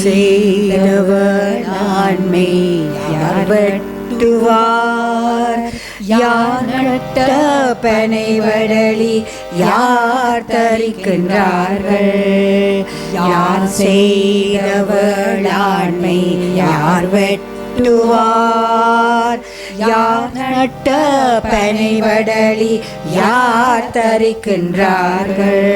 செய்தவர் ஆண்மை யார் வெட்டுவார்? யார் நட்ட பனைவடலி யார் தரிக்கின்றார்கள்? யார் செய்தவர் ஆண்மை யார் வெட்டுவார்? யார் நட்ட பனைவடலி யார் தரிக்கின்றார்கள்?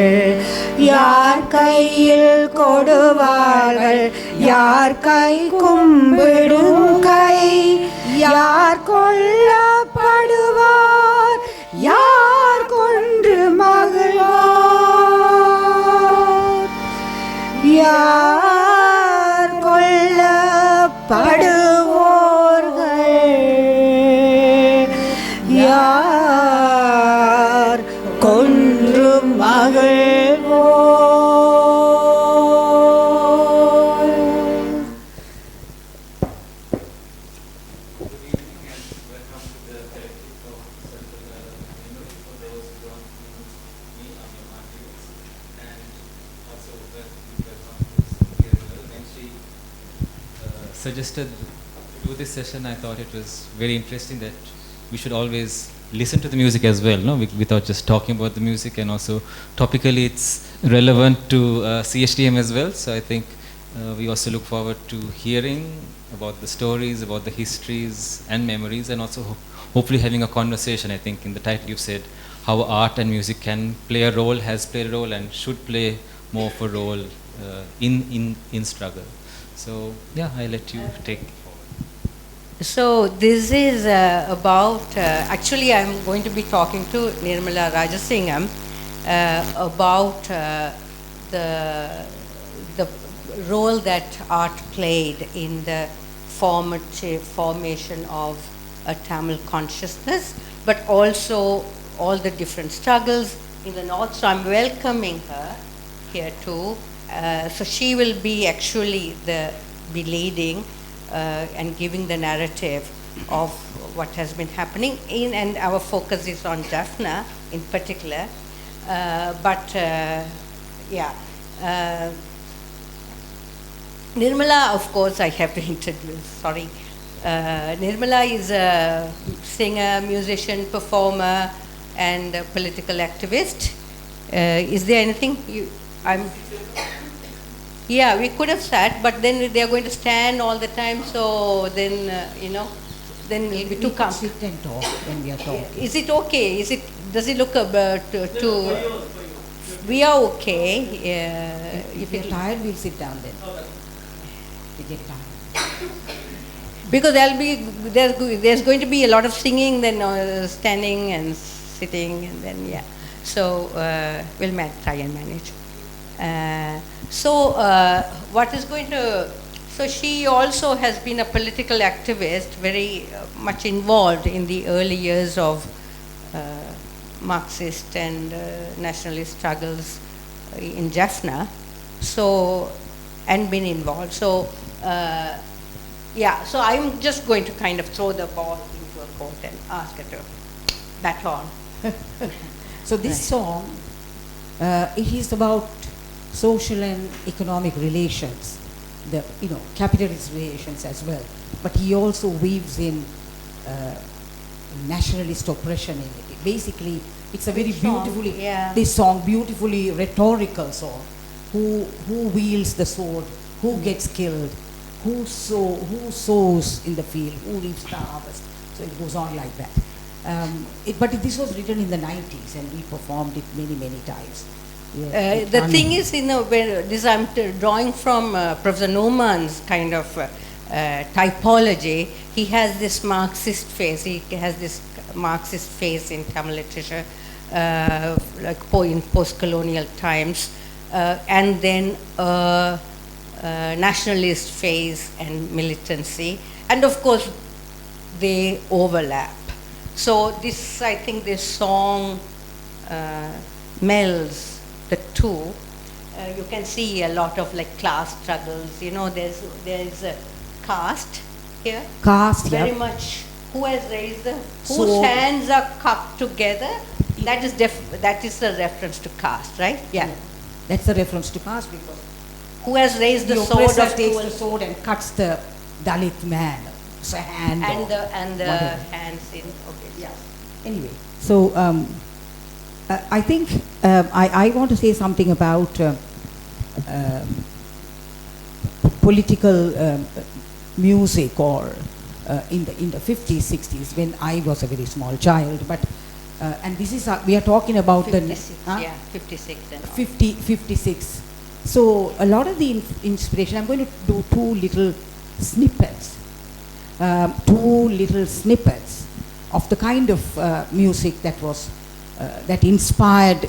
யார் கையில் கொடுவார்கள்? யார் கை கும்பிடும் கை? யார் கொல்லப்படுவார்? யார் கொன்று மகிழ்வார்? யார் கொல்லப்படுவோர்கள்? யார் கொன்று மகிழ்வோர்? Suggested to do this session, I thought it was very interesting that we should always listen to the music as well, no? Without just talking about the music, and also topically it's relevant to CHDM as well. So I think we also look forward to hearing about the stories, about the histories and memories, and also hopefully having a conversation. I think in the title you've said how art and music can play a role, has played a role, and should play more of a role in struggle. So yeah, I'll let you take. So this is about, actually I'm going to be talking to Nirmala Rajasingham about the role that art played in the formation of a Tamil consciousness, but also all the different struggles in the north. So I'm welcoming her here too. So she will be actually be leading and giving the narrative of what has been happening and our focus is on Jaffna in particular. Nirmala, of course, I have to introduce, sorry. Nirmala is a singer, musician, performer, and a political activist. Is there anything yeah, we could have sat, but then they are going to stand all the time, so then, then we'll be too comfortable. Sit and talk when we are talking. Is it okay? Does it look too... We are okay. If you're tired, we'll sit down then. We get tired. Because there's going to be a lot of singing, then standing and sitting, and then, yeah. So we'll try and manage. What is going to... So she also has been a political activist, very much involved in the early years of Marxist and nationalist struggles in Jaffna. So, and been involved. So, so I'm just going to kind of throw the ball into a court and ask her to baton. So this song, it is about social and economic relations, capitalist relations as well. But he also weaves in nationalist oppression in it. Basically, it's a very beautifully, this song, beautifully rhetorical song. Who wields the sword? Who gets killed? Who sows in the field? Who reaps the harvest? So it goes on like that. But this was written in the 90s, and we performed it many, many times. The thing is, I'm drawing from Professor Noman's kind of typology. He has this Marxist face. He has this Marxist face in Tamil literature, like in post-colonial times, and then nationalist phase and militancy, and of course they overlap. So I think this song melds the two. You can see a lot of like class struggles. There's a caste here. Caste, very much. Who has raised whose hands are cupped together? That is a reference to caste, right? Yeah. That's a reference to caste because who has raised the The sword oppressor of takes cruel- the sword and cuts the Dalit man. It's a hand. and or the whatever. hands in. Okay. Yeah. Anyway, so I think I want to say something about political music, or in the 50s, 60s, when I was a very small child. But and this is we are talking about 56, the yeah, 56 and all. 56. So a lot of the inspiration. I'm going to do two little snippets of the kind of music that was that inspired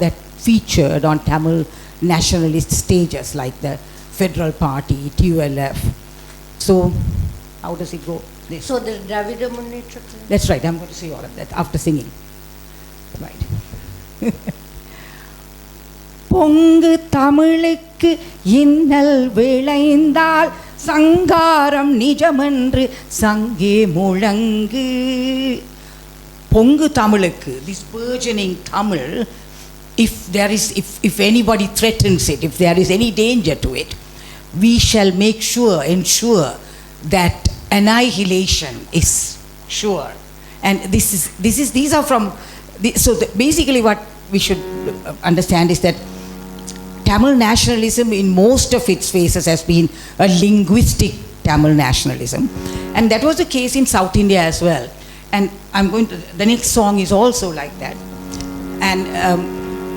that featured on Tamil nationalist stages like the Federal Party, TULF. So how does it go? This. So the Dravida Munnetra. That's right. I'm going to say all of that after singing. Right. பொங்கு தமிழுக்கு இன்னல் விளைந்தால் சங்காரம் நிஜமென்று சங்கே முழங்கு. பொங்கு தமிழுக்கு, this burgeoning Tamil, if anybody threatens it, if there is any danger to it, we shall ensure that annihilation is sure. And these are from basically what we should understand is that Tamil nationalism in most of its phases has been a linguistic Tamil nationalism, and that was the case in South India as well. And the next song is also like that. And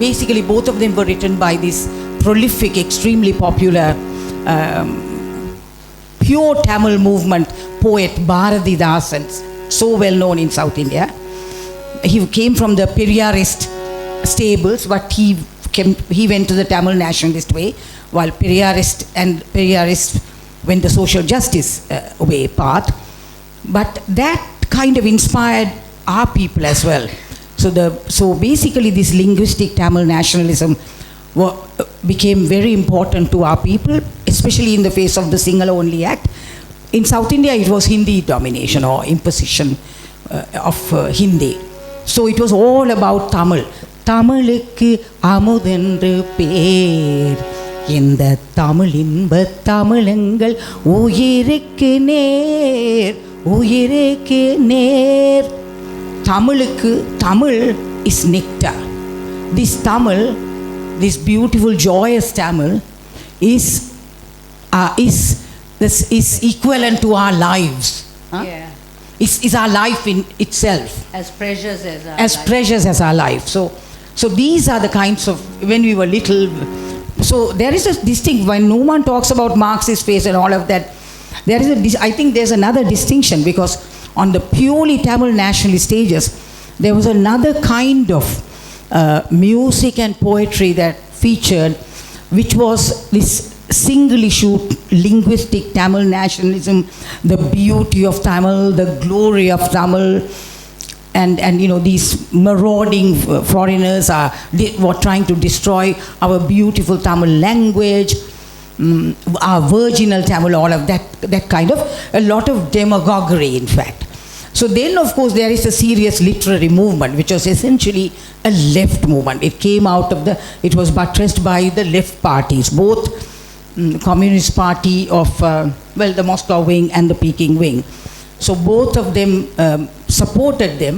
basically both of them were written by this prolific, extremely popular pure Tamil movement poet Bharatidasan, so well known in South India. He came from the Periyarist stables, but he went to the Tamil nationalist way, while Periyarist went the social justice way path. But that kind of inspired our people as well. So basically this linguistic Tamil nationalism became very important to our people, especially in the face of the Sinhala Only Act. In South India it was Hindi domination or imposition of Hindi. So it was all about Tamil. தமிழுக்கு அமுதென்று பேர், இந்த தமிழ் இன்பத் தமிழங்கள் உயிருக்கு நேர், உயிருக்கு நேர். Tamil is nectar. This Tamil, this beautiful joyous Tamil is equivalent to our lives. Huh? Yeah. Is our life in itself. As precious as our As life. precious as our life. So these are the kinds of, when we were little, so there is this thing, when no one talks about Marxist phase and all of that, I think there's another distinction, because on the purely Tamil nationalist stages, there was another kind of music and poetry that featured, which was this single issue linguistic Tamil nationalism, the beauty of Tamil, the glory of Tamil. And these marauding foreigners were trying to destroy our beautiful Tamil language, our virginal Tamil, all of that kind of, a lot of demagoguery in fact. So then of course there is a serious literary movement, which was essentially a left movement. It was buttressed by the left parties, both Communist Party of the Moscow wing and the Peking wing. So both of them supported them,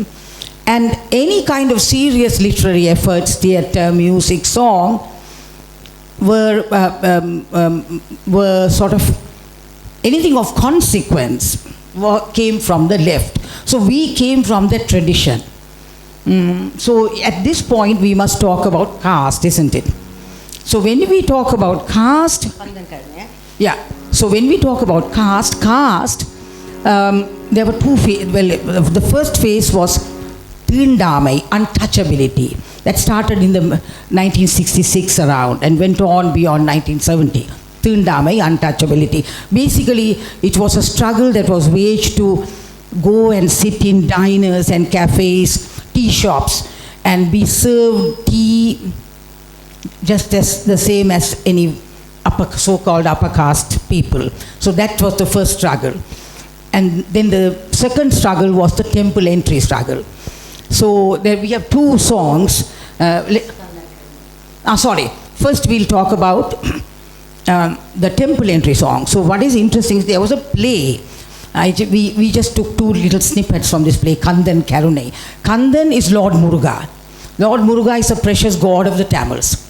and any kind of serious literary efforts, theatre, music, song, were sort of anything of consequence came from the left. So we came from that tradition. So at this point we must talk about caste, isn't it? So when we talk about caste, so when we talk about caste, there were two phases. Well, the first phase was Tindamai, untouchability, that started in the 1966 around and went on beyond 1970. Tindamai, untouchability. Basically, it was a struggle that was waged to go and sit in diners and cafes, tea shops, and be served tea just as the same as any so-called upper caste people. So that was the first struggle. And then the second struggle was the temple entry struggle. So there we have two songs. First we'll talk about the temple entry song. So what is interesting is there was a play. We just took two little snippets from this play, Kandan Karunai. Kandan is Lord Muruga. Lord Muruga is a precious god of the Tamils.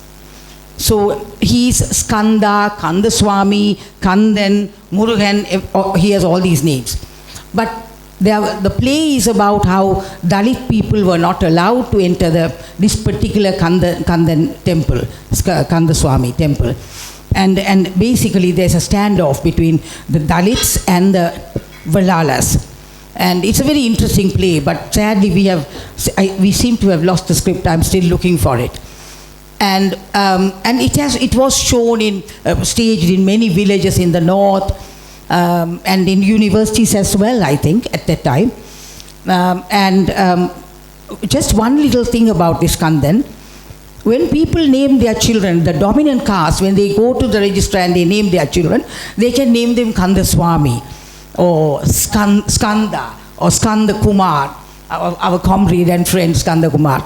So he's Skanda, Kandaswamy, Kandan, Murugan, he has all these names. But the play is about how Dalit people were not allowed to enter this particular Kandan temple, Kandaswamy temple. And basically there's a standoff between the Dalits and the Valalas. And it's a very interesting play, but sadly we seem to have lost the script. I'm still looking for it. And it was shown staged in many villages in the north, and in universities as well, I think, at that time. Just one little thing about this Kandan. When people name their children, the dominant caste, when they go to the registrar and they name their children, they can name them Kandaswamy or Skanda or Skanda Kumar, our comrade and friend Skanda Kumar.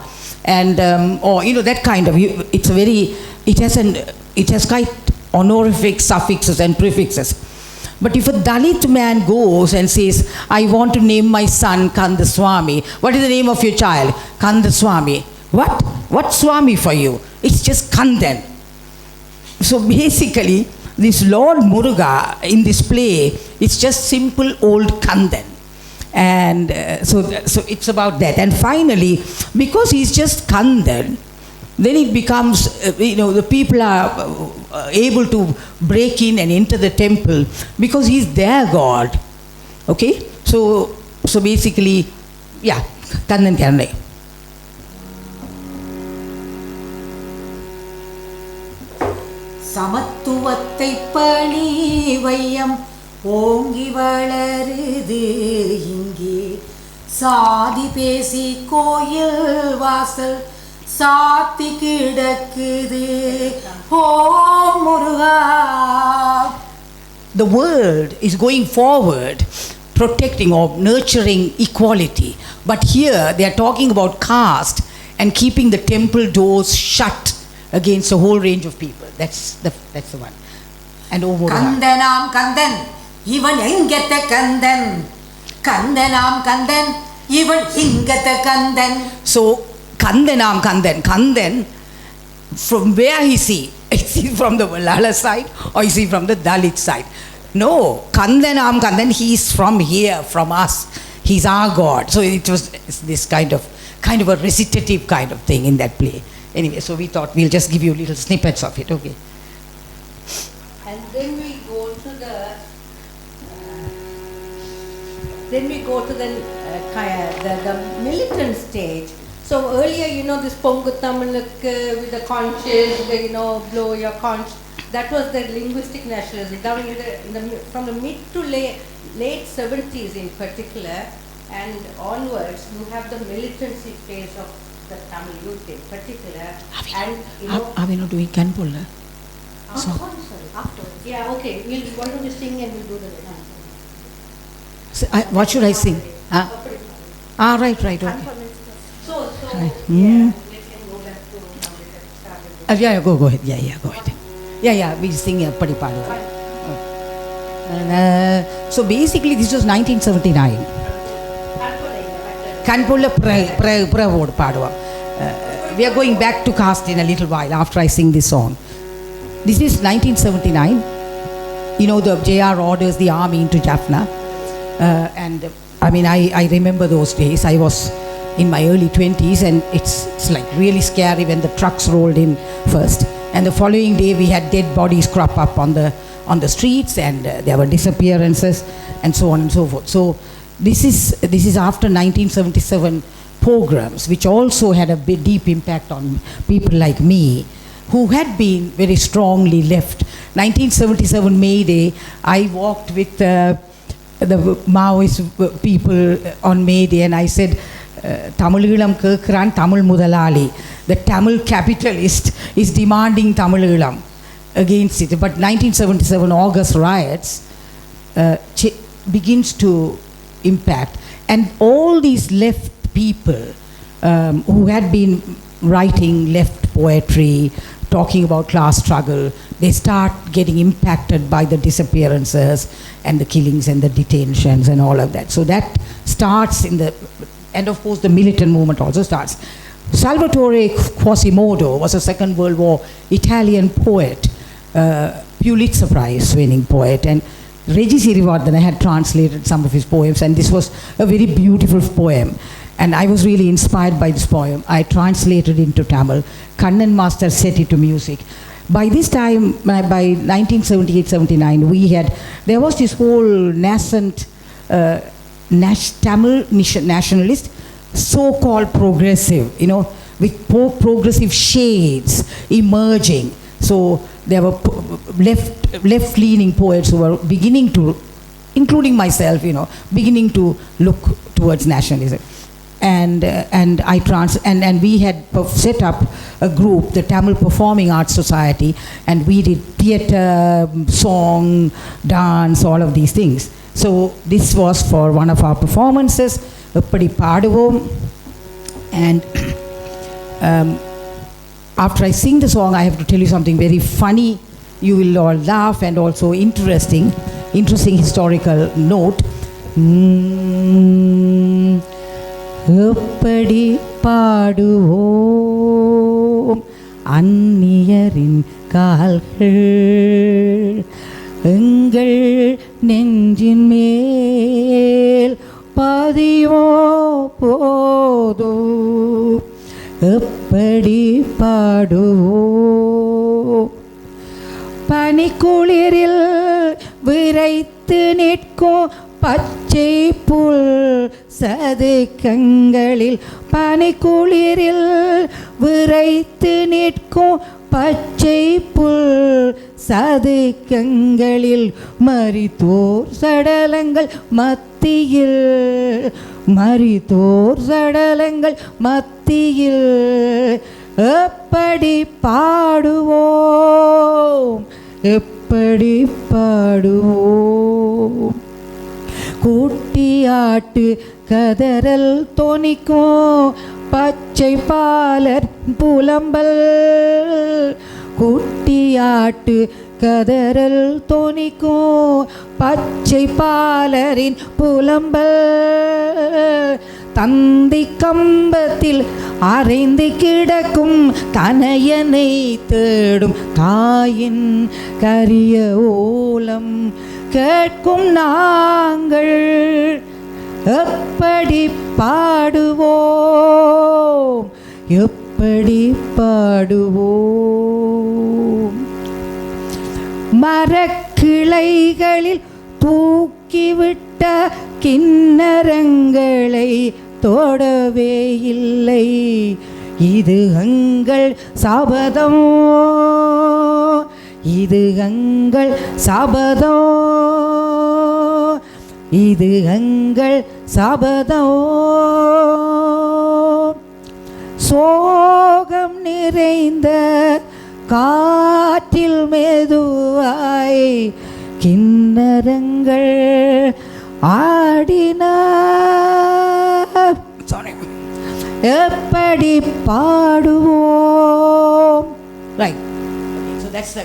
And or that kind of, it has quite honorific suffixes and prefixes. But if a Dalit man goes and says, I want to name my son Kandaswamy, what is the name of your child? Kandaswamy. What Swami for you? It's just Kandan. So basically, this Lord Muruga in this play, it's just simple old Kandan. And so it's about that. And finally, because he's just Kandan, then it becomes, the people are able to break in and enter the temple because he's their god. Okay? So basically, yeah, Kandan Karunai. சமத்துவத்தை பணி வையம் ஓங்கி வளருது இங்கே சாதி பேசி கோயில் வாசல் சாத்தி கிடக்குது ஓ முருகா. The world is going forward protecting or nurturing equality, but here they are talking about caste and keeping the temple doors shut against a whole range of people. That's the one. And கந்தனாம் Kandan இவன் எங்கத்த கந்தன் கந்தனாம் கந்தன் இவன் இங்கத்த Kandan. So Kandanam Kandan, from where is he? Is he from the Valala side or is he from the Dalit side? No, Kandanam Kandan, he is from here, from us. He's our God. So it's this kind of a recitative kind of thing in that play. Anyway, so we thought we'll just give you little snippets of it, okay? And then we go to the militant stage. So earlier, this Pongu Tamiluk with the conches, blow your conch, that was the linguistic nationalism. Now from the mid to late 70s in particular and onwards, you have the militancy phase of the Tamil youth in particular. Are we not doing Kanpulla? Sorry. Afterwards. Yeah, okay. Why don't you sing and we'll do the rest. So, what should I sing? Right, okay. So Right. yeah, we can go back to now we can start with Yeah, go ahead. Yeah, go ahead. Yeah, we sing Padipadu. So basically, this was 1979. Kanpulla Pravod Padua. We are going back to caste in a little while after I sing this song. This is 1979. The JR orders the army into Jaffna. And I remember those days. I was in my early 20s and it's like really scary when the trucks rolled in first. And the following day we had dead bodies crop up on the streets and there were disappearances and so on and so forth. So this is after 1977 pogroms, which also had a deep impact on people like me, who had been very strongly left. 1977 May Day, I walked with the Maoist people on May Day and I said, Tamilulam Kirkran Tamil Mudalali, the Tamil capitalist is demanding Tamilulam against it. But 1977 August riots begins to impact, and all these left people who had been writing left poetry, talking about class struggle. They start getting impacted by the disappearances and the killings and the detentions and all of that. So that starts and of course the militant movement also starts. Salvatore Quasimodo was a Second World War Italian poet, Pulitzer Prize winning poet, and Reggie Sirivardhana had translated some of his poems, and this was a very beautiful poem. And I was really inspired by this poem. I translated into Tamil. Kannan Master set it to music. By this time, by 1978-79, there was this whole nascent Tamil nationalist, so-called progressive, with progressive shades emerging. So there were left-leaning poets who were beginning to, including myself, beginning to look towards nationalism. And we had set up a group, the Tamil Performing Arts Society, and we did theatre, song, dance, all of these things. So this was for one of our performances, Uppadi Paduvom. And after I sing the song, I have to tell you something very funny. You will all laugh, and also interesting historical note. எப்படி பாடுவோம் அந்நியரின் கால்கள் எங்கள் நெஞ்சின் மேல் பதியோ போதோ எப்படி பாடுவோம் பனிக்குளிரில் விரைத்து நிற்கும் பச்சை புல் சதுக்கங்களில் பனிக்குளிரில் விரைத்து நிற்கும் பச்சை புல் சதுக்கங்களில் மரித்தோர் சடலங்கள் மத்தியில் எப்படி பாடுவோம் கூட்டியாட்டு கதறல் தொனிக்கும் பச்சை பாலர் புலம்பல் கூட்டியாட்டு கதறல் தொனிக்கும் பச்சை பாலரின் புலம்பல் தந்தி கம்பத்தில் அரைந்து கிடக்கும் தனையனை தேடும் தாயின் கரிய ஓலம் கேட்கும் நாங்கள் எப்படி பாடுவோம் மரக்கிளைகளில் தூக்கிவிட்ட கிண்ணறங்களை தொடவே இல்லை இது எங்கள் சபதம் சோகம் நிறைந்த காற்றில் மெதுவாய் கிண்ணறங்கள் ஆடின எப்படி பாடுவோம். Right. So that's the,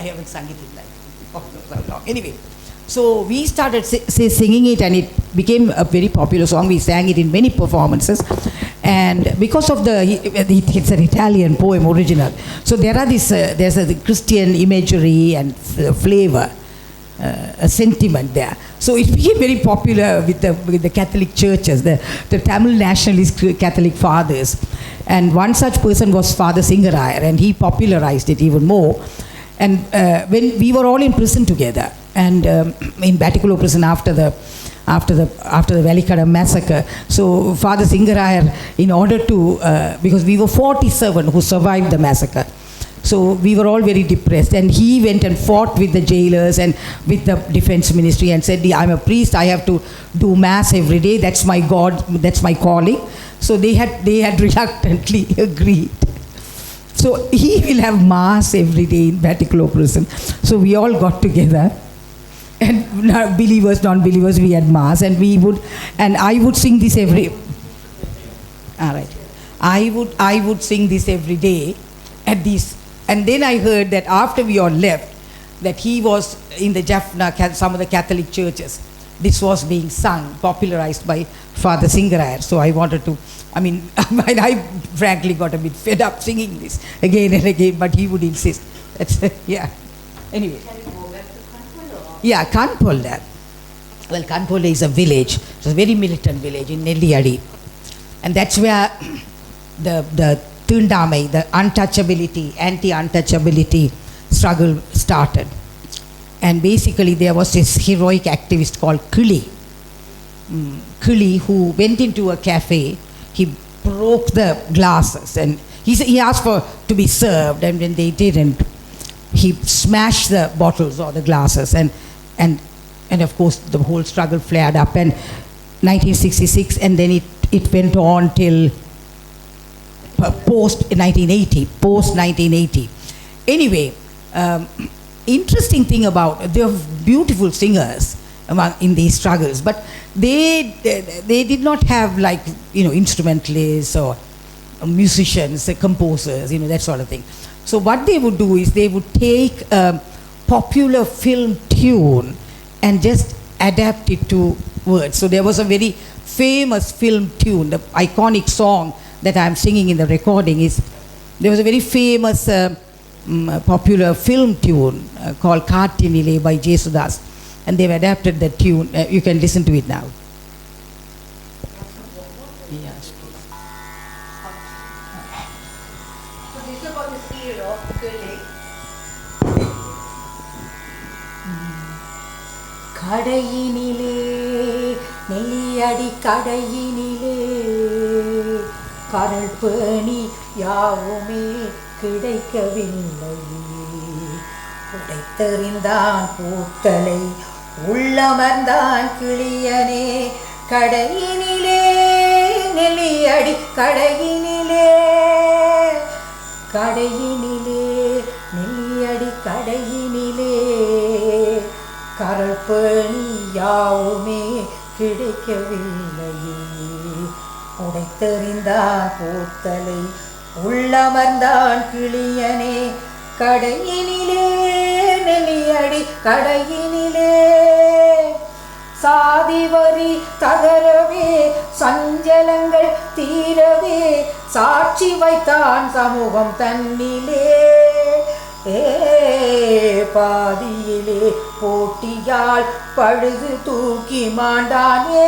I haven't sung it in like so long. Anyway, so we started singing it, and it became a very popular song. We sang it in many performances, and because of it's an Italian poem original, so there's a Christian imagery and flavor, a sentiment there. So it became very popular with the Catholic churches, the Tamil nationalist Catholic fathers. And one such person was Father Singarayar, and he popularized it even more. And when we were all in prison together, and in Batikulo prison after the Velikada massacre, so Father Singarayar, in order to, because we were 47 who survived the massacre, so we were all very depressed, and he went and fought with the jailers and with the defense ministry and said, I'm a priest, I have to do mass every day, that's my God, that's my calling. So they had reluctantly agreed. So he will have mass every day in Batikulo prison. So we all got together, and believers, non-believers, we had mass, and I would sing this every. All right. I would sing this every day at these. And then I heard that after we all left, that he was in the Jaffna, some of the Catholic churches. This was being sung, popularized by Father Singarayar. So I wanted to, I frankly got a bit fed up singing this again and again, but he would insist. That's, yeah. Anyway. Can you go back to Kanpol? Yeah, Kanpol. Well, Kanpol is a village. It's a very militant village in Nelliyadi. And that's where the Tundamai, the untouchability, anti-untouchability struggle started. And basically there was this heroic activist called Kili. Kili, who went into a cafe, he broke the glasses and he asked for to be served, and when they didn't, he smashed the bottles or the glasses, and of course the whole struggle flared up, and 1966, and then it went on till post 1980. Anyway, interesting thing about, there are beautiful singers in these struggles, but they did not have instrumentalists or musicians, composers, that sort of thing. So what they would do is they would take a popular film tune and just adapt it to words. So there was a very famous film tune, the iconic song that I'm singing in the recording is, there was a very famous popular film tune called Kartinile by Jesudas, and they've adapted the tune. You can listen to it now. Yes, please. So this is about this hero, Kili. கடையினிலே Nelliyadi கடையினிலே கரள் பேணி யாவுமே கிடைக்கவில்லை. உடைத்தெறிந்தான் பூத்தலை உள்ளமர்ந்தான் கிளியனே கடையினிலே நெல்லியடி கடையினிலே கடையினிலே நெல்லியடி கடையினிலே கரள் பேணி யாவுமே கிடைக்கவில்லையே. உடைத்தெறிந்தான் பூத்தலை உள்ளமர்ந்தான் கிளியனே கடையினிலே நெல்லியடி கடையினிலே. சாதிவரி தகரவே சஞ்சலங்கள் தீரவே சாட்சி வைத்தான் சமூகம் தன்னிலே. பாதியிலே போட்டியால் பழுது தூக்கி மாண்டானே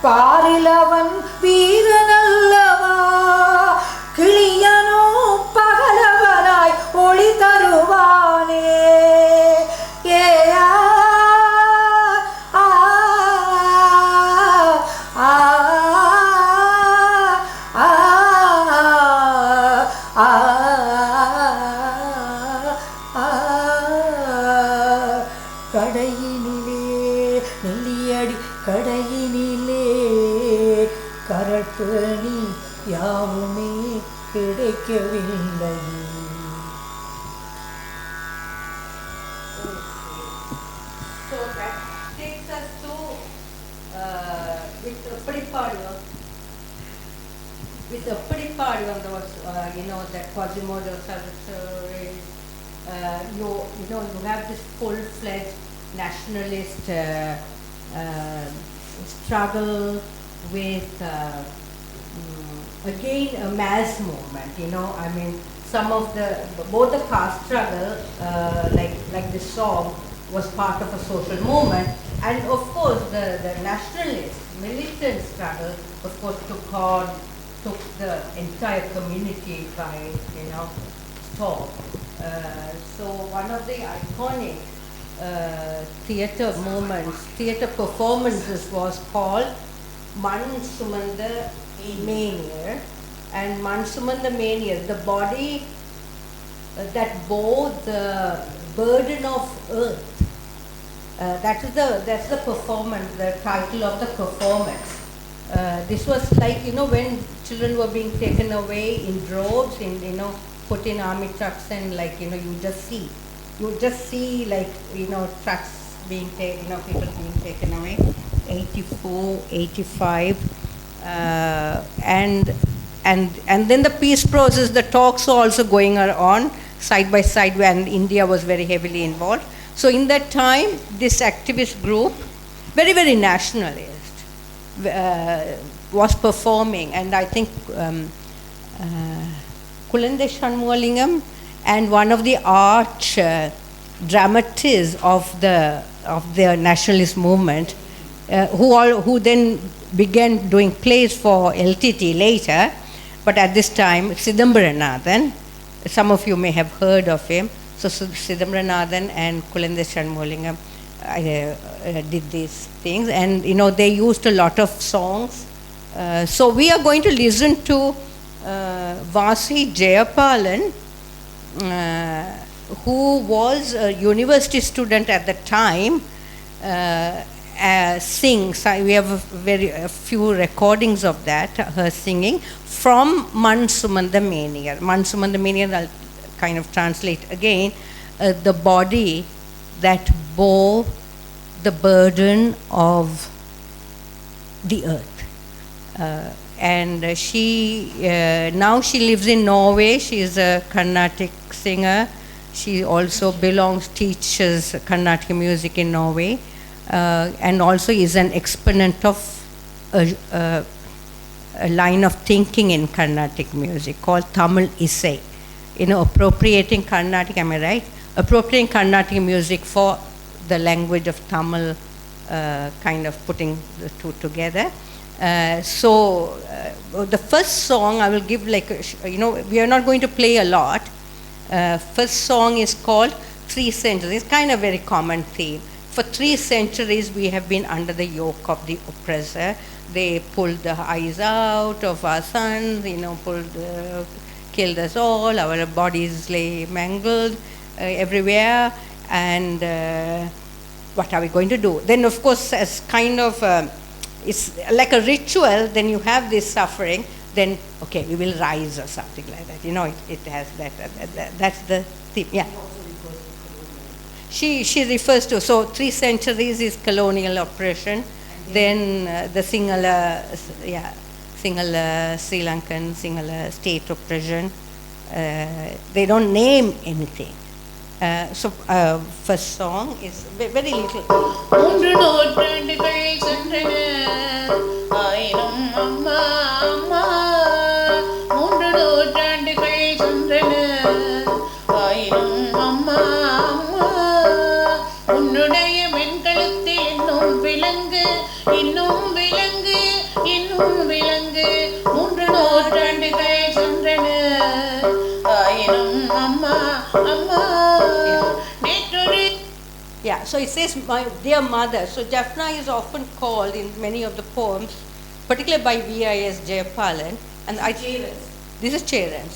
பாரிலவன் வீரனல்லவா. கிளியனோ பகலவனாய் ஒளி தருவானே. ஏ ஆ ஆ கடையினிலே நெல்லியடி கடையினிலே கரள் பேணி யாவுமே கிடைக்கவில்லை. So that takes us to with Appadipaadu. With Appadipaadu and those, that Quasimodo Saraswati, you have this full-fledged nationalist struggle with again a mass movement. Some of both the caste struggle, like this song, was part of a social movement, and of course the nationalist militant struggle, of course, took the entire community by storm. So one of the iconic theatre performances was called Mansumanda Mania. And Mansumanda Mania, the body that bore the burden of earth. That's the performance, the title of the performance. This was like, when children were being taken away in droves, put in army trucks, and you just see trucks being taken, people being taken away. 84, 85, and and then the peace process, the talks were also going on side by side, and India was very heavily involved. So in that time, this activist group, very, very nationalist, was performing, and I think Kulende Shanmugalingam and one of the arch dramatists of the nationalist movement, who then began doing plays for LTT later, but at this time, Sidambaranathan, some of you may have heard of him. So Sidambaranathan and Kulende Shanmugalingam did these things, and they used a lot of songs. So we are going to listen to Vasi Jayapalan, who was a university student at the time, sings. We have a few recordings of that, her singing, from Mansumanda Meniyar. Mansumanda Meniyar, I'll kind of translate again, the body that bore the burden of the earth. And she, now she lives in Norway. She is a Carnatic singer. She also teaches Carnatic music in Norway, and also is an exponent of a line of thinking in Carnatic music called Tamil Isai. Appropriating Carnatic, am I right? Appropriating Carnatic music for the language of Tamil, kind of putting the two together. So the first song I will give, we are not going to play a lot. First song is called 3 Centuries. It's kind of very common theme. For 3 centuries we have been under the yoke of the oppressor. They pulled the eyes out of our sons, killed us all, our bodies lay mangled everywhere, and what are we going to do? Then of course, as kind of, it's like a ritual, then you have this suffering, then okay, we will rise or something like that. It has that, that's the theme. Yeah. She refers to, so 3 centuries is colonial oppression, then the Sinhala Sri Lankan, Sinhala state oppression. They don't name anything. So first song is very little. மூன்று நூற்றாண்டுகள் சென்றன ஆயிரம் அம்மா அம்மா மூன்று நூற்றாண்டுகள் சென்றன ஆயிரம் அம்மா அம்மா உன்னுடைய மென்கழுத்தில் இன்னும் விலங்கு இன்னும் விலங்கு இன்னும் விலங்கு மூன்று நூற்றாண்டுகள் சென்றன ஆயிரம் அம்மா அம்மா. Yeah, so it says, my dear mother. So Jaffna is often called in many of the poems, particularly by V.I.S. Jayapalan. And this is Cheran's.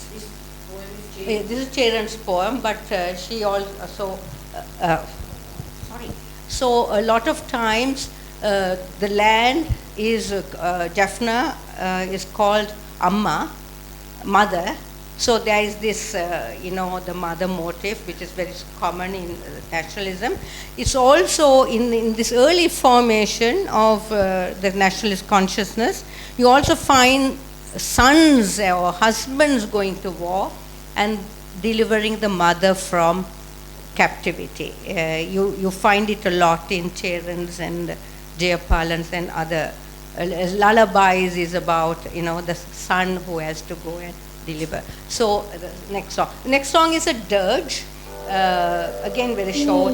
This is Cheran's poem, but she also, sorry. So a lot of times the land is, Jaffna is called Amma, mother. So there is this, the mother motif, which is very common in nationalism. It's also in this early formation of the nationalist consciousness, you also find sons or husbands going to war and delivering the mother from captivity. You find it a lot in Cheran's and Jayapalan's and other. Lullabies is about, the son who has to go and deliver. So the next song. The next song is a dirge, again very short.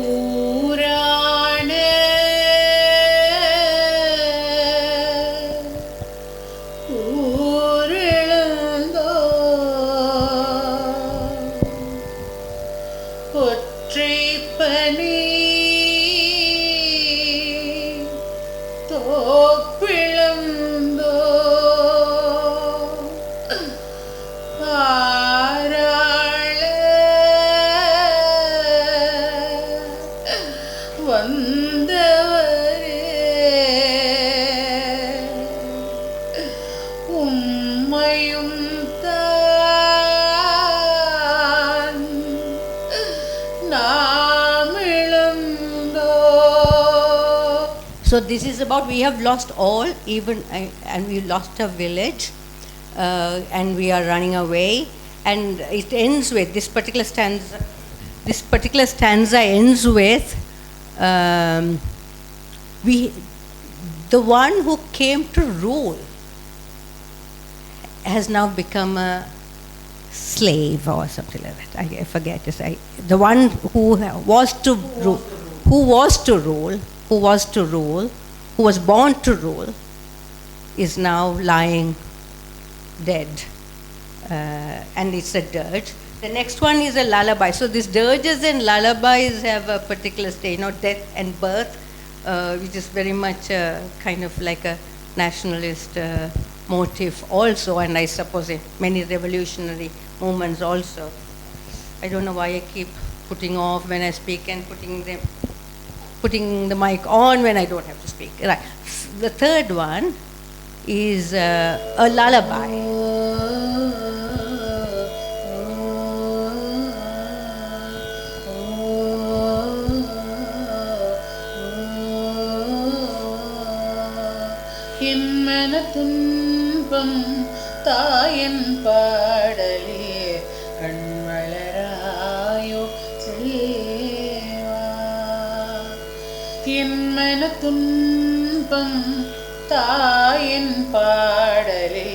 So this is about, we have lost all, even, and we lost a village. and we are running away. And it ends with this particular stanza. This particular stanza ends with the one who came to rule has now become a slave or something like that. I forget to say. The one who was to rule, who was born to rule, is now lying dead. And it's a dirge. The next one is a lullaby. So these dirges and lullabies have a particular stage, death and birth, which is very much kind of like a nationalist motive also, and I suppose in many revolutionary movements also. I don't know why I keep putting off when I speak and putting the mic on when I don't have to speak. Right. The third one is a lullaby. என்மன துன்பம் தாயன் பாடலே கண்வளராயோ செல்வா என்மன துன்பம் தாயன் பாடலே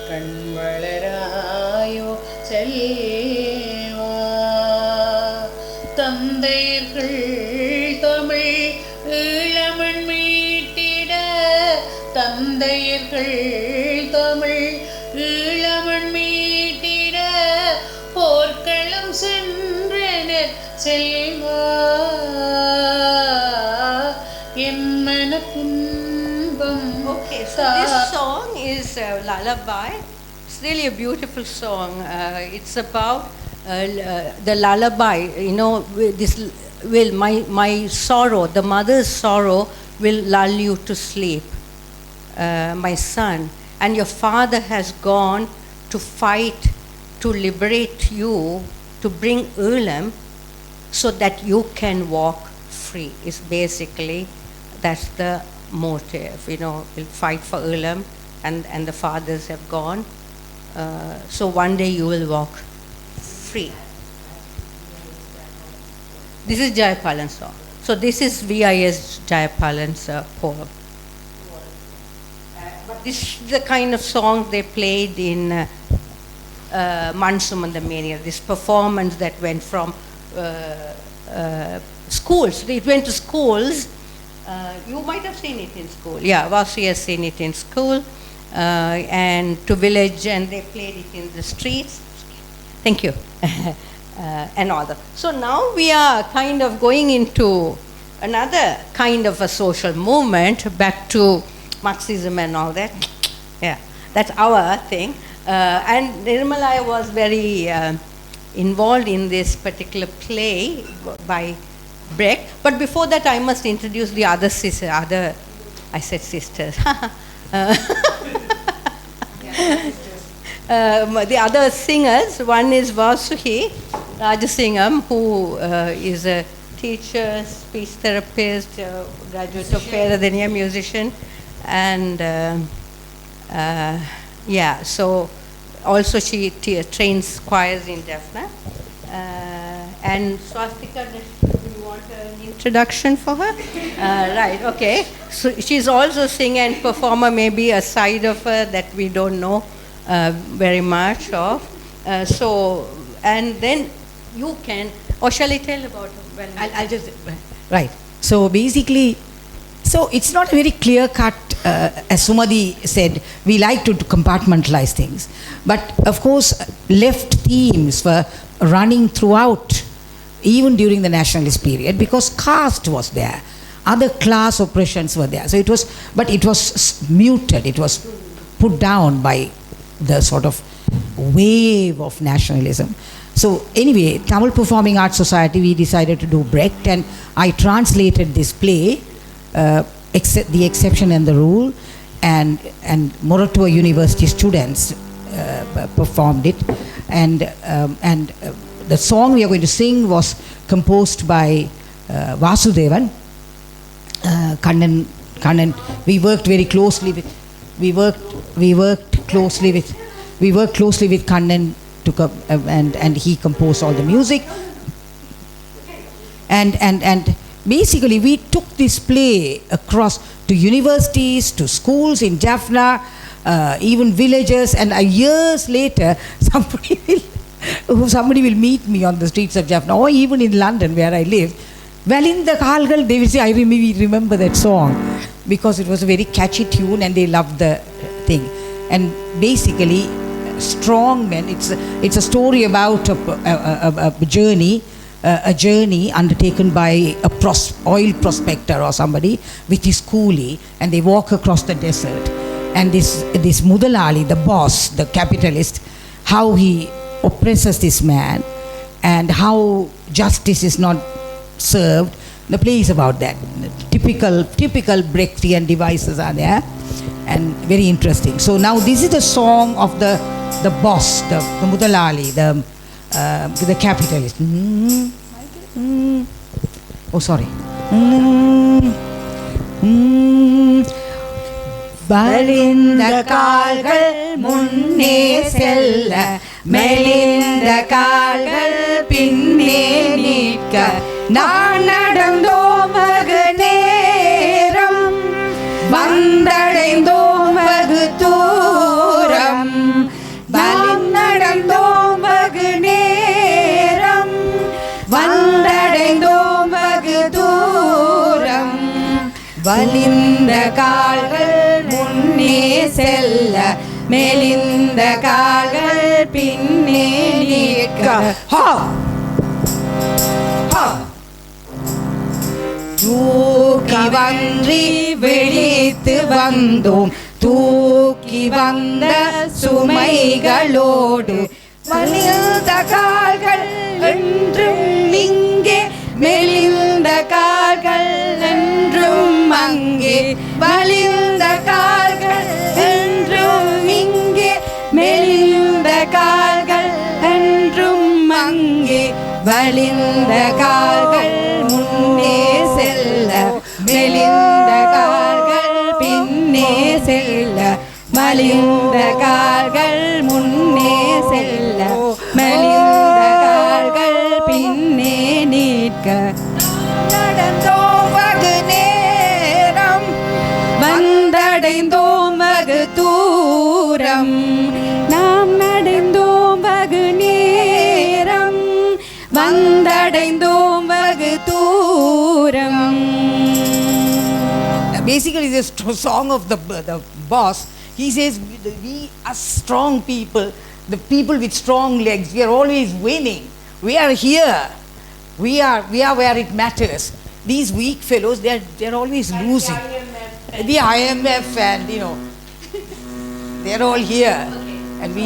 கண்வளராயோ செல்வா தந்தையர்கள் தமிழ் ஈழமண் மீட்டிட தந்தையர்கள் தமிழ் ஈழமண் மீட்டிட போர்க்களம் சென்றனர் செல்வா என் மன துன்பம். Okay, so this song is a lullaby. It's really a beautiful song. It's about the lullaby. This will my sorrow, the mother's sorrow, will lull you to sleep, my son. And your father has gone to fight to liberate you, to bring Ulam, so that you can walk free. Is basically that's the motive. We'll fight for Ulam, and the fathers have gone. So one day you will walk free. This is Jayapalan's song. So this is V.I.S. Jayapalan's poem. But this is the kind of song they played in Mansumandamania, this performance that went from schools. It went to schools. You might have seen it in school. Yeah, Vasi has seen it in school. And to village, and they played it in the streets. Thank you. And all that. So now we are kind of going into another kind of a social movement, back to Marxism and all that. Yeah, that's our thing. And Nirmala was very involved in this particular play by Brecht. But before that, I must introduce the other sisters. I said sisters. The other singers. One is Vasuhi Rajasingham, who is a teacher, speech therapist, graduate of Peradeniya, musician, and so also she trains choirs in Jaffna. And Swastika, do you want an introduction for her? Right, okay. So she's also singer and performer, maybe a side of her that we don't know very much of. And then you can, or shall I tell about her? Well, I'll just, right. So basically, it's not a very clear cut, as Sumadi said, we like to compartmentalize things. But of course, left themes were running throughout, even during the nationalist period, because caste was there. Other class oppressions were there. So it was muted, it was put down by the sort of wave of nationalism. So anyway, Tamil Performing Arts Society, we decided to do Brecht, and I translated this play, The Exception and the Rule, and Moratuwa University students performed it. And the song we are going to sing was composed by Vasudevan, Kannan. We worked very closely with we worked closely with Kannan and he composed all the music. And basically we took this play across to universities, to schools in Jaffna, even villages, and years later somebody will meet me on the streets of Jaffna or even in London where I live. Valinda Kalgal, they will say, we remember that song because it was a very catchy tune and they loved the thing. And basically, Strong Men, it's a story about a journey undertaken by a oil prospector or somebody with his coolie, and they walk across the desert. And this Mudalali, the boss, the capitalist, how he oppresses this man and how justice is not served. The play is about that. Typical Brechtian devices are there and very interesting. So now this is the song of the boss, the Mudalali, the capitalist. Oh, sorry. வலிந்த கால்கள் முன்னே செல்ல மெலிந்த கால்கள் பின்னே நிற்க நான் நடந்தோம் வெகு நேரம் வந்தடைந்தோம் வெகு தூரம் நடந்தோம் வெகு நேரம் வந்தடைந்தோம் வெகு தூரம் வலிந்த கால்கள் முன்னே செல்ல மெலிந்த கால்கள் பின்னே நிற்க தூக்கி வன்றி விழித்து வந்தோம் தூக்கி வந்த சுமைகளோடு வலிந்த கால்கள் என்றும் இங்கே மெலிந்த கால்கள் என்றும் அங்கே வலிந்த கால்கள் என்றும் இங்கே மெலிந்த கால்கள் என்றும் அங்கே வலிந்த கால்கள் முன்னே செல்ல மெலிந்த கால்கள் பின்னே செல்ல மலிந்த கால்கள் முன்னே செல்ல மெலிந்த கால்கள் பின்னே நிற்க நடந்தோம் வெகு நேரம் வந்தடைந்தோம் வெகு தூரம் நாம் நடந்தோம் வெகு நேரம் வந்தடைந்தோம் வெகு தூரம். Basically, this song of the boss, he says, we are strong people, the people with strong legs, we are always winning. We are here. We are where it matters. These weak fellows, they're always losing. The IMF and they're all here, and we.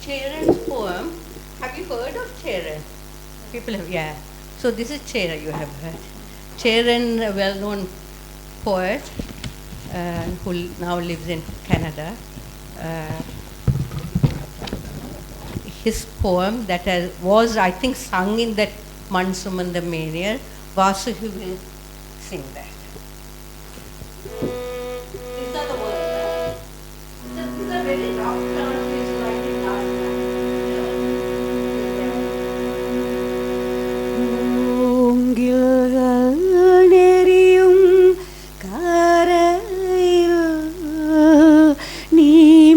Cheran's poem. Have you heard of Cheran? People have, yeah. So this is Cheran you have heard. Cheran, a well-known poet who now lives in Canada. His poem that was, I think, sung in that Mansumanda Mania. Vasu will sing that. These are the words. These are very rough terms. நெறியும் காரையில் நீ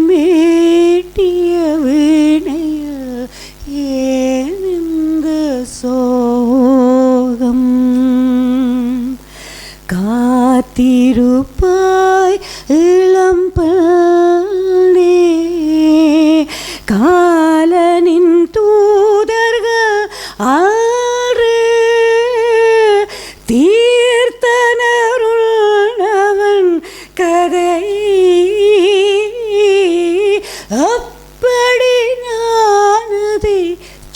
மேட்டிய வினையில் ஏனுங்க சோகம் காத்திருப்பாய் இளம்பல்னே காலனின் தூதர்கள் தீர்த்தனருள்னவன் கதை அப்படி நானதை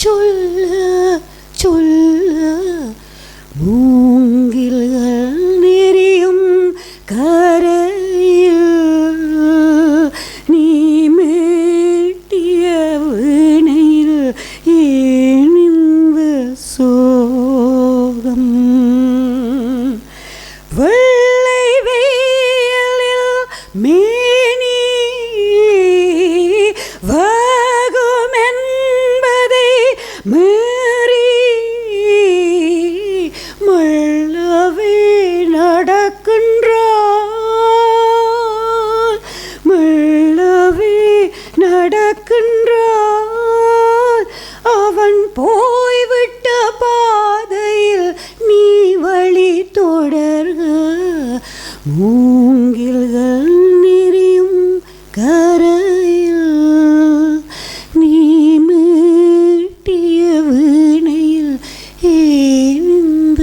சொல்ல சொல்ல மூங்கில்கள் நெறியும் கரையில் நீ மேட்டிய வினையில் மேரி மள்ளவே நடக்கின்றாள், மள்ளவே நடக்கின்றாள். அவன் போய்விட்ட பாதையில் நீ வழி தொடர்க. மூங்கில்கள் நெறியும் கரையில் நீ மீட்டிய வீணையில் ஏந்த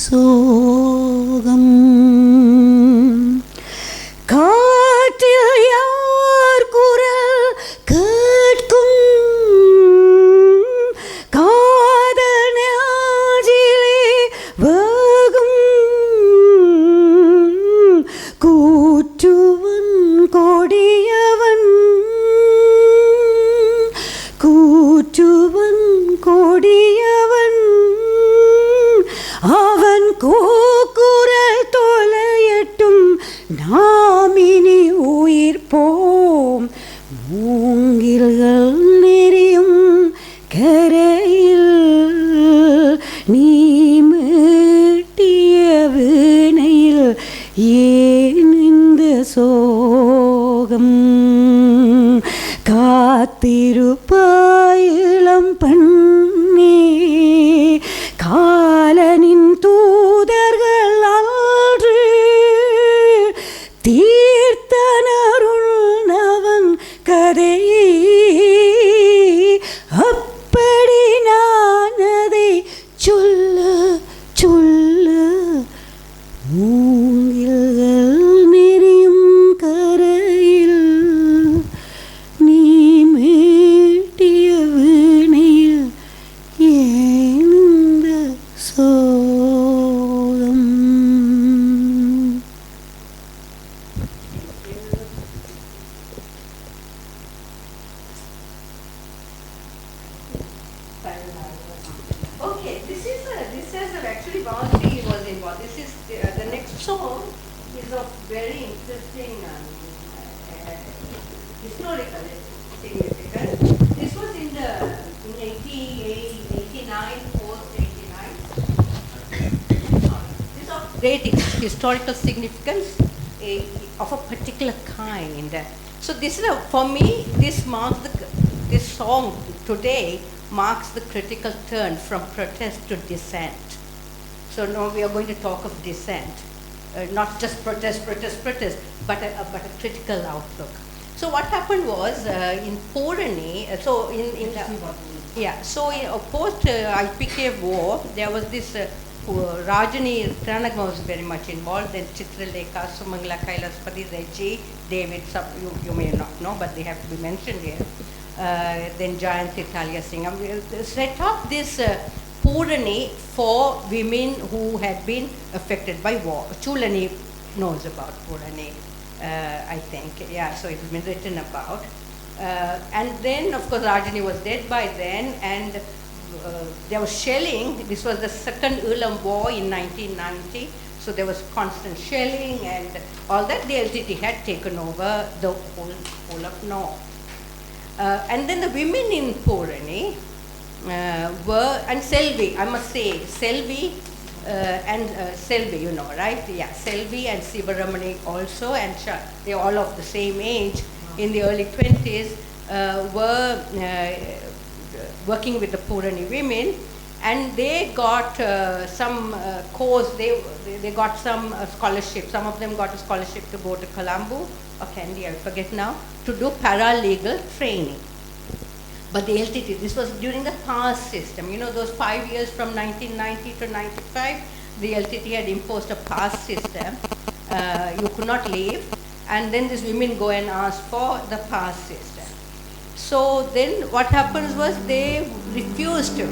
சோகம். காற்றில் யார் குரல் கேட்கும், காதல் நெஞ்சிலே வேகும். கூற்றுவன் கொடியவன், கூற்றுவன் கொடியவன். அவன் கூக்குரல் தொலையட்டும், நாமினி உயிர் போம். மூங்கில்கள் நெறியும் கரையில் நீ மீட்டிய வீணையில் ஏன் இந்த சோகம். காத்திருப்பாய் இளம் பெண்ணே, காலனின் தூதர்கள் அன்று தீர்த்தனருள்னவன் கதையை. அப்படி நான் அதை சொல்ல சொல்ல மூங்கில்கள் நெறியும் கரையில் நீ மீட்டிய வீணையில் ஏன் இந்த சோகம். Okay, this is actually Bharati was involved. This is the next song is of very interesting historical significance. This was in 89, post 89. This is of great historical significance of a particular kind. So this is for me. This song today marks the critical turn from protest to dissent. So now we are going to talk of dissent, not just protest, but a critical outlook. So what happened was in Purani, post IPK war, there was this Rajani Pranagama was very much involved. Then Chitralekha, Sumangala, Kailaspati, Reggie, David, you may not know, but they have to be mentioned here. Then Jayanti Thalia Singh set up this Purani for women who had been affected by war. Chulani knows about Purani, I think. Yeah, so it's been written about. And then, of course, Rajani was dead by then, and there was shelling. This was the second Ulam war in 1990. So there was constant shelling and all that. The LTT had taken over the whole of North. And then the women in Purani were, and Selvi, I must say, Selvi and Selvi, you know, right? Yeah, Selvi and Sivaramani also, and they are all of the same age, in the early 20s, were working with the Purani women, and they got some course, they got some scholarship. Some of them got a scholarship to go to Colombo or Kandy, I forget now, to do paralegal training. But the LTT, this was during the pass system. You know, those 5 years from 1990 to 95, the LTT had imposed a pass system. You could not leave. And then these women go and ask for the pass system. So then what happens was they refused to.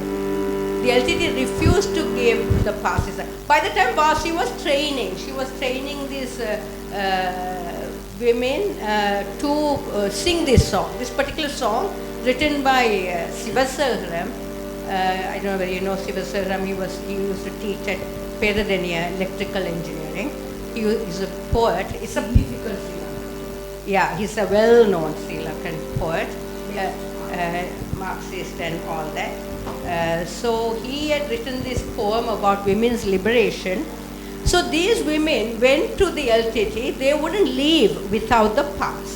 The LTT refused to give the pass system. By the time Vasi was training, she was training these women to sing this song, this particular song written by Sivasarram. I don't know whether you know Sivasarram. He used to teach at Peradeniya Electrical Engineering. He is a poet. It's a difficult Sri Lankan. Yeah, he's a well-known Sri Lankan poet, Marxist and all that. So he had written this poem about women's liberation. So these women went to the LTT. They wouldn't leave without the pass.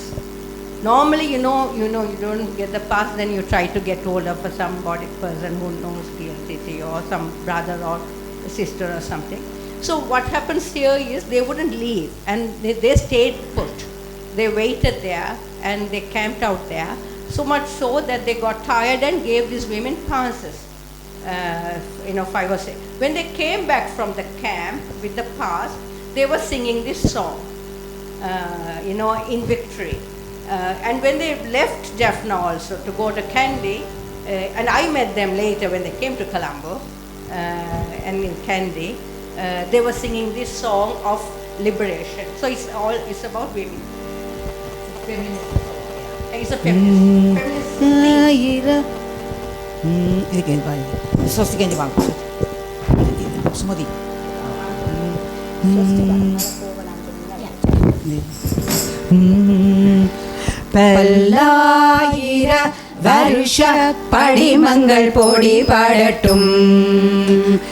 Normally, you don't get the pass, then you try to get hold of somebody person who knows the LTT or some brother or sister or something. So what happens here is they wouldn't leave, and they stayed put. They waited there and they camped out there, so much so that they got tired and gave these women passes, 5 or 6. When they came back from the camp with the pass, they were singing this song, in victory. And when they left Jaffna also to go to Kandy, and I met them later when they came to Colombo, and in Kandy, they were singing this song of liberation. So it's about women. It's a feminist thing. 이렇게 봐요. 소스게 이제 많고. 스무디. பல்லாயிர வருஷ படிமங்கள் பொடி படட்டும்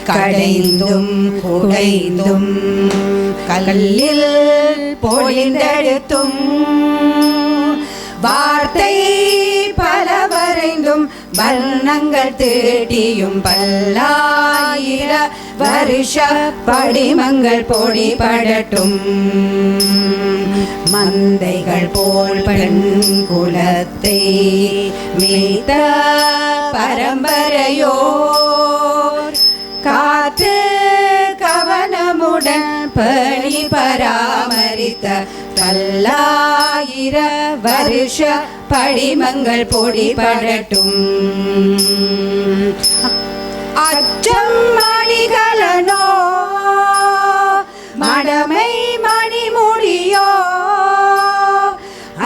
கடைந்தும் குடைந்தும் கல்லில் பொழிந்தெடுத்தும் வார்த்தை பல வரைந்தும் வண்ணங்கள் தீட்டியும் பல்லாயிர வருஷ படிமங்கள் பொடி படட்டும் மந்தைகள் போல் பெண் குலத்தை மீத்த பரம்பரையோ காத்து கவனமுடன் பணி பராமரித்த பல்லாயிர வருஷ படிமங்கள் பொடி படட்டும் அச்சம் மணிகளனோ மடமை மணிமுடியோ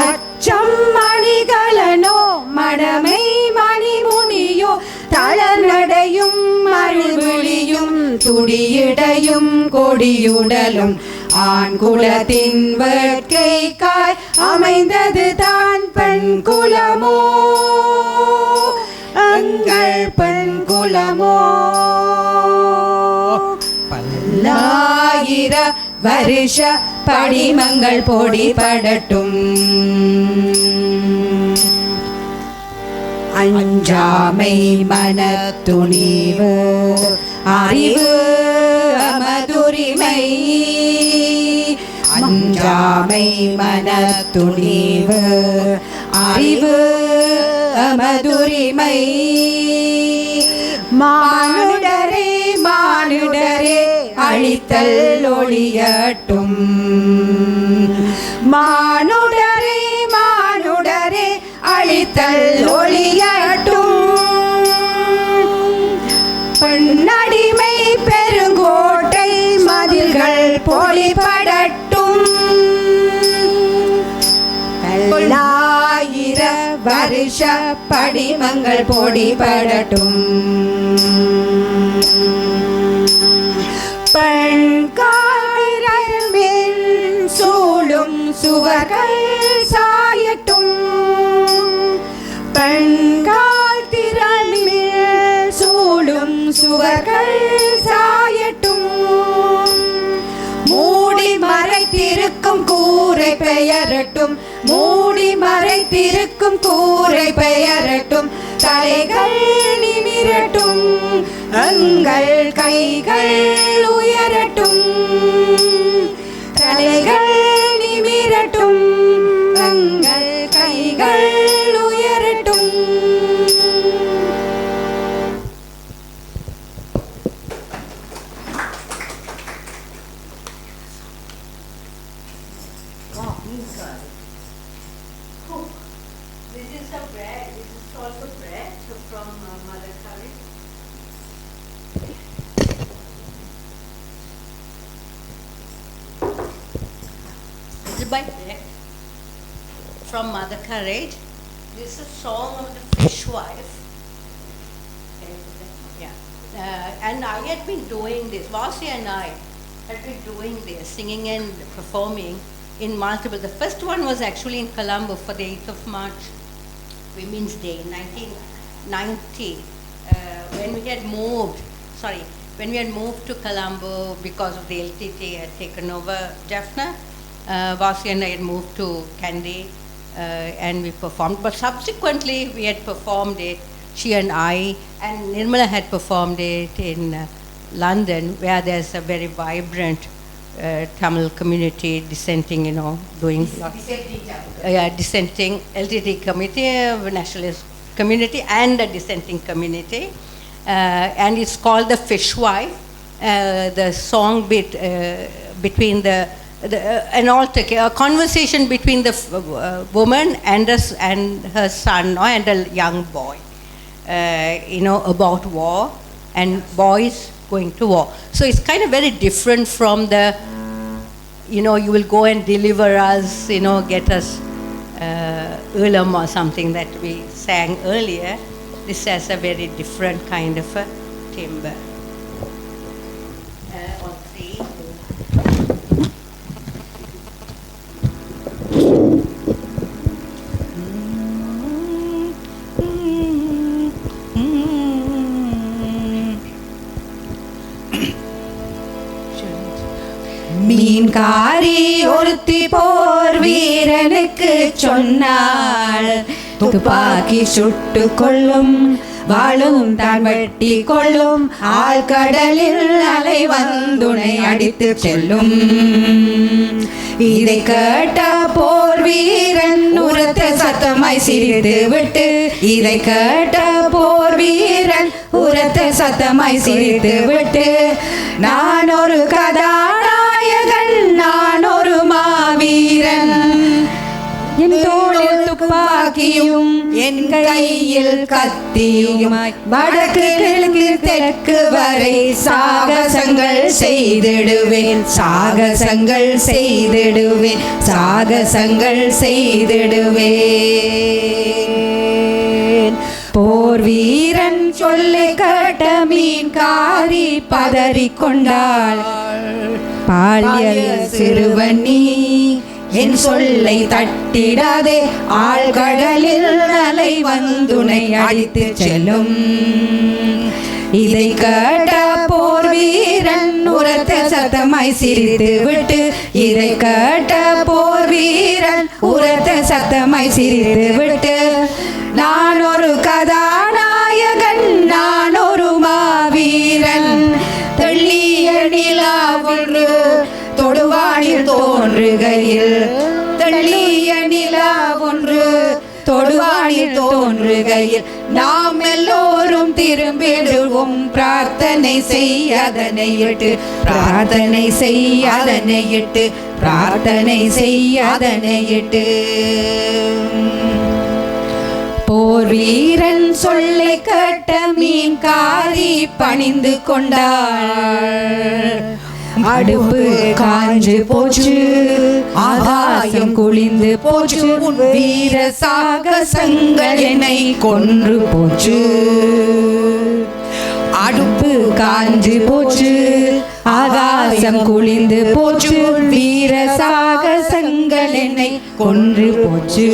அச்சம் மணிகளனோ மடமை மணிமுடியோ தளநடையும் மறுவிழியும் துடியிடையும் கொடியுடலும் ஆண் குலத்தின் வேட்கைக்காய் அமைந்தது தான் பெண் குலமோ எங்கள் பெண் குலமோ பல்லாயிர வருஷ படிமங்கள் பொடி படட்டும் அஞ்சாமை மனத்துணிவு அறிவு அமதுரிமை அஞ்சாமை மனத்துணிவு அறிவு அமதுரிமை மானுடரே மானுடரே அழித்தல் ஒளியட்டும் மானுடரே மானுடரே அழித்தல் ஒளியட்டும் பெண்ணடிமை பெருங்கோட்டை மதில்கள் பொலிபடட்டும் பல்லாயிர வருஷ படிமங்கள் பொடிபடட்டும் பெண் காவிரல் மேல் சூழும் சுவர்கள் சாயட்டும் பெண்கால் திரள் மேல் சூழும் சுவர்கள் சாயட்டும் மூடி மறைத்திருக்கும் கூரை பெயரட்டும் மூடி மறைத்திருக்கும் கூரை பெயரட்டும் தலைகள் நிமிரட்டும் எங்கள் கைகள் உயரட்டும் தலைகள் நிமிரட்டும் எங்கள் கைகள் உயரட்டும் This is a bread. This is also bread from Mother Curry. This is by bread from Mother Courage. This is a song of the fishwife. Yeah. And I had been doing this. Vasi and I had been doing this, singing and performing in multiple. The first one was actually in Colombo for the 8th of March, Women's Day, 1990. when we had moved, when we had moved to Colombo because of the LTT had taken over Jaffna, Vasi and I had moved to Kandy and we performed. But subsequently we had performed it, she and I, and Nirmala had performed it in London, where there's a very vibrant Tamil community dissenting, doing dissenting LTT committee, nationalist community, and a dissenting community, and it's called the Fishwife. The song between a conversation between the woman and her son and a young boy, about war and boys going to war. So it's kind of very different from the, you will go and deliver us, get us Ulam or something that we sang earlier. This has a very different kind of a timbre. On three. மீன்காரி ஒருத்தி போர் வீரனுக்கு சொன்னாள், துப்பாக்கி சுட்டு கொள்ளும் வாளும் தான் வெட்டி கொள்ளும், ஆழ்கடலில் அலை வந்துனை அடித்து செல்லும். இதை கேட்ட போர் வீரன் உரத்த சத்தமாய் சிரித்து விட்டு, இதை கேட்ட போர் வீரன் உரத்த சத்தமாய் சிரித்து விட்டு, நான் ஒரு கதாநாயகன், நான் ஒரு மாவீரன், என் தோளில் துப்பாக்கியும் என் கையில் கத்தியுமாய் வடக்கு கிழக்கு தெற்கு வரை சாகசங்கள் செய்திடுவேன், சாகசங்கள் செய்திடுவேன், சாகசங்கள் செய்திடுவேன். போர் வீரன் சொல்லை கேட்ட மீன்காரி பதறிக்கொண்டாள், பால்ய சிறுவன் நீ என் சொல்லை தட்டிடாதே, ஆழ்கடலில் அலை வந்துனை அடித்து செல்லும். இதை கேட்ட போர் வீரன் உரத்த சத்தமாய் சிரித்து விட்டு, இதை கேட்ட போர் வீரன் உரத்த சத்தமாய் சிரித்து விட்டு, நான் ஒரு கதாநாயகன், நான் ஒரு மாவீரன், தெள்ளிய நிலா ஒன்று தொடுவானில் தோன்றுகையில், தெள்ளிய நிலா ஒன்று தொடுவானில் தோன்றுகையில், நாம் எல்லோரும் திரும்பிடுவோம், பிரார்த்தனை செய்யாதனை இட்டு, பிரார்த்தனை செய்யாதனை இட்டு, பிரார்த்தனை செய்யாதனை இட்டு. போர் வீரன் சொல்லை கேட்ட மீன்காரி பணிந்து கொண்டாள், அடுப்பு காஞ்சு போச்சு, ஆகாயம் குளிந்து போச்சு, உன் வீர சாகசங்கள் என்னை கொன்று போச்சு. அடுப்பு காஞ்சு போச்சு, ஆகாசம் குளிந்து போச்சு, வீர சாகசங்கள் என்னை கொன்று போச்சு.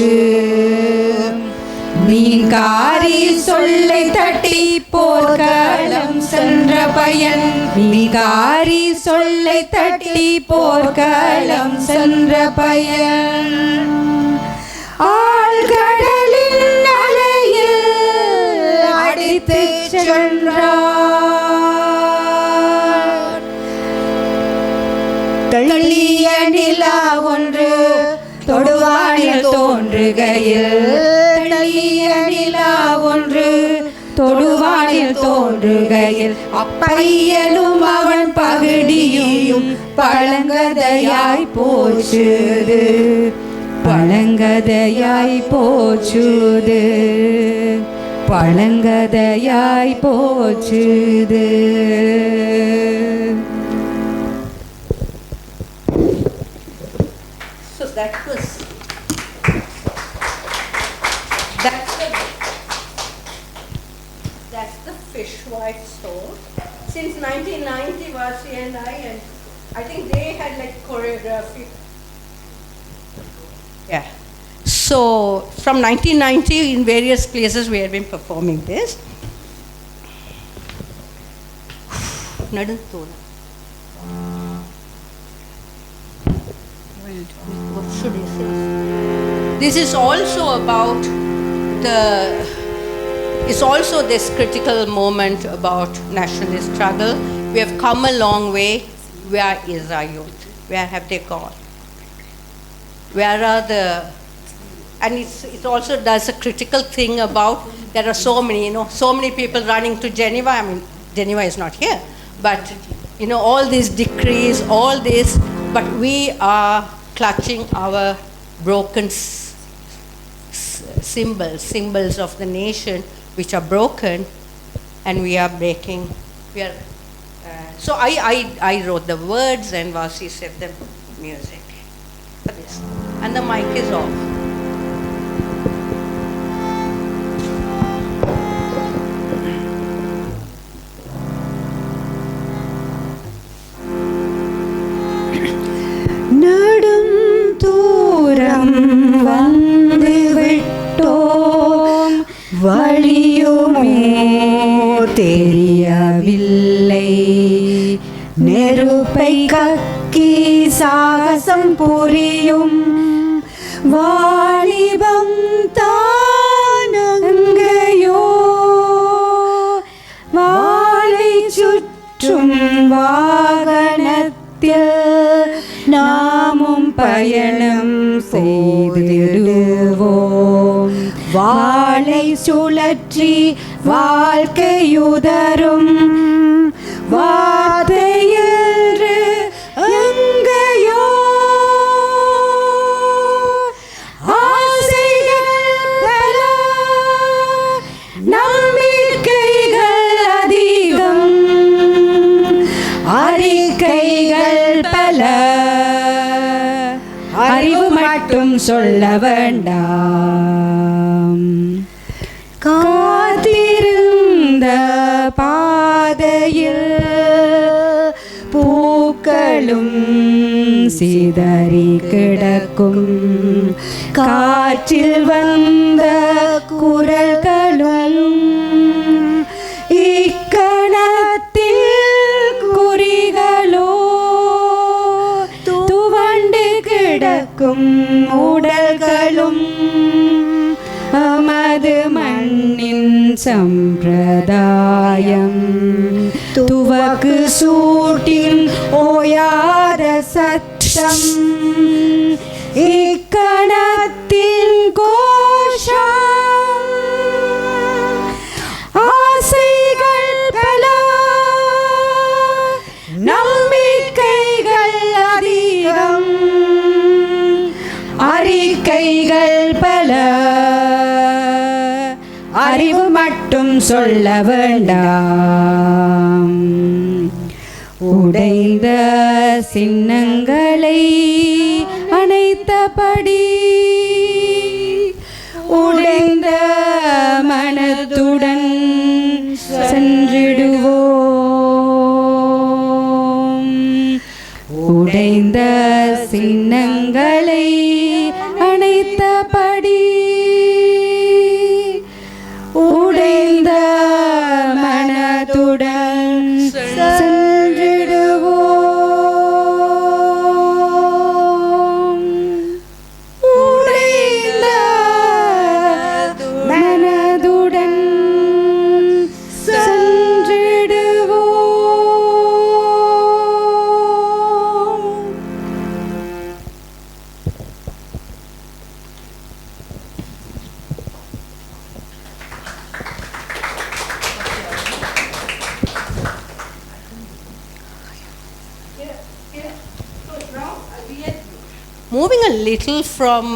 மீன்காரி சொல்லை தட்டி போர்க்களம் சென்ற பயன், மீன்காரி சொல்லை தட்டி போர்க்களம் சென்ற பயன், ஆழ்கடலின் அலையில் அடித்து சென்றார். தெள்ளிய நிலா ஒன்று தொடுவானில் தோன்றுகையில், தெள்ளிய நிலா ஒன்று தொடுவானில் தோன்றுகையில், அப்பையனும் அவன் பகுடியும் பழங்கதையாய் போச்சுது, பழங்கதையாய் போச்சுது, பழங்கதையாய் போச்சுது. So that's the Fishwife song. Since 1990, Vasi and I think they had like choreography. Yeah. So from 1990, in various places we had been performing this. Nadantona. What should I say? This is also about it's also this critical moment about nationalist struggle. We have come a long way. Where is our youth? Where have they gone? Where are and it also does a critical thing about there are so many people running to Geneva. I mean, Geneva is not here, but all these decrees, all this, but we are clutching our broken symbols of the nation, which are broken, and we are breaking. So I wrote the words, and Vasi said the music for this, and the mic is off. நடும் தூரம் வந்து விட்டோம், வழியுமே தெரியவில்லை. நெருப்பை கக்கி சாகசம் புரியும் வாலிபம் தானங்கையோ, வாளை சுற்றும் வாகனத்தில் நாமும் பயணம் செய்திடுவோம். வாளை சுழற்றி வாழ்க்கையுதரும் வார்த்தையென்று எங்கையோ, ஆசைகள் பல, நம்பிக்கைகள் அதிகம், அறிக்கைகள் பல, அறிவு மட்டும் சொல்ல வேண்டாம். காத்திருந்த பாதையில் பூக்களும் சிதறி கிடக்கும், காற்றில் வந்த குரல்களும் இக்கணத்தில் குறிகளோ, துவண்டு கிடக்கும் உடல்களும் நமது மண்ணின் சம்பிரதாயம். துவக்கு சூட்டின் ஓயாத சத்தம், இக்கணத்தின் கோஷம். ஆசைகள் பல, நம்பிக்கைகள் அதிகம், அறிக்கைகள் பல, அறிவு மட்டும் சொல்ல வேண்டாம். உடைந்த சின்னங்களை அணைத்தபடி உடைந்த மனத்துடன் சென்றிடுவோம். உடைந்த சின்னங்களை அணைத்தபடி உடைந்த மனத்துடன் சென்றிடுவோம். உடைந்த மனதுடன் சென்றிடுவோம். Moving a little from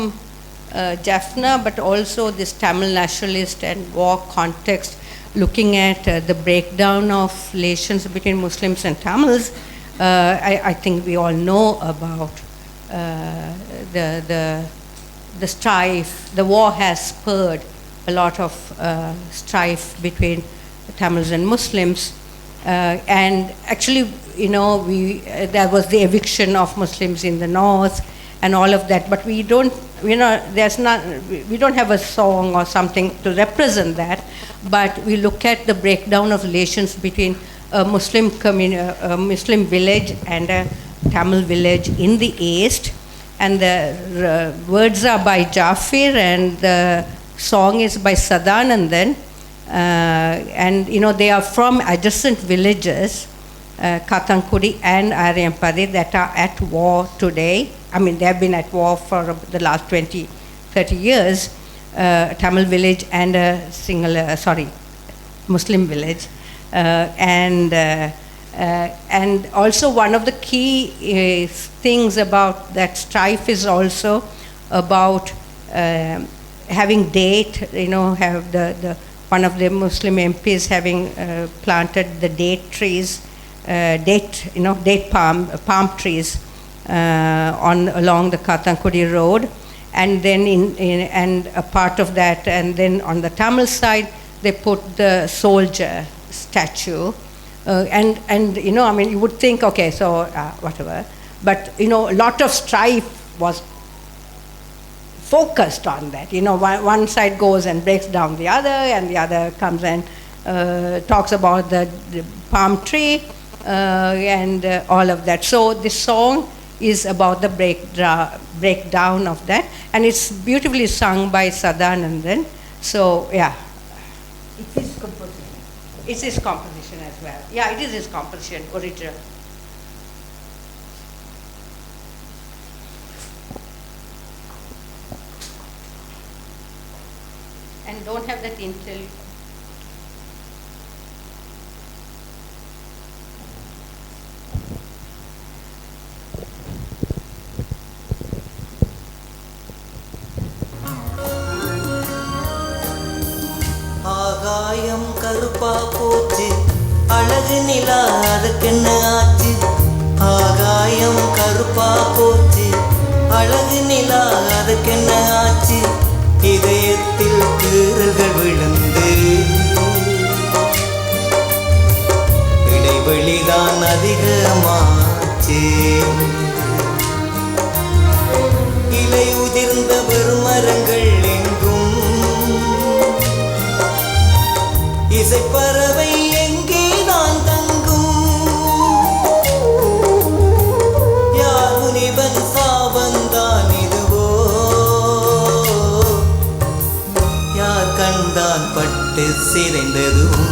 Jaffna, but also this Tamil nationalist and war context, looking at the breakdown of relations between Muslims and Tamils, I think we all know about the strife. The war has spurred a lot of strife between Tamils and Muslims. And actually, there was the eviction of Muslims in the north and all of that, but we don't have a song or something to represent that, but we look at the breakdown of relations between a Muslim village and a Tamil village in the east. And the words are by Jafir and the song is by Sadanandan. And they are from adjacent villages, Kathankudi and Aryampadi, that are at war today. I mean, they have been at war for the last 20, 30 years. Tamil village and a Muslim village. And also one of the key things about that strife is also about having date, have the one of the Muslim MPs having planted the date trees, date palm trees along the Kathankudi road, and then and a part of that, and then on the Tamil side they put the soldier statue, and you would think, okay, so whatever, but a lot of strife was focused on that. One side goes and breaks down the other, and the other comes and talks about the palm tree and all of that. So this song is about the breakdown of that, and it's beautifully sung by Sadanandan. So yeah, It's his composition. it's his composition as well. Yeah, it is his composition, original. And don't have that intel. ஆகாயம் கருப்பா போச்சு, அழகு நிலா அதுக்கென்ன ஆச்சு. ஆகாயம் கருப்பா போச்சு, அழகு நிலா அதுக்கென்ன ஆச்சு. இதயத்தில் கீறல்கள் விழுந்து இடைவெளிதான் அதிகமாச்சு. இலை உதிர்ந்த பெருமரங்கள் எங்கும், இசைப்பறவை எங்கே நான் தங்கும். யார் முனிவன் சாபந்தான் இதுவோ, யார் கண்டான் பட்டு சிதைந்ததுவோ.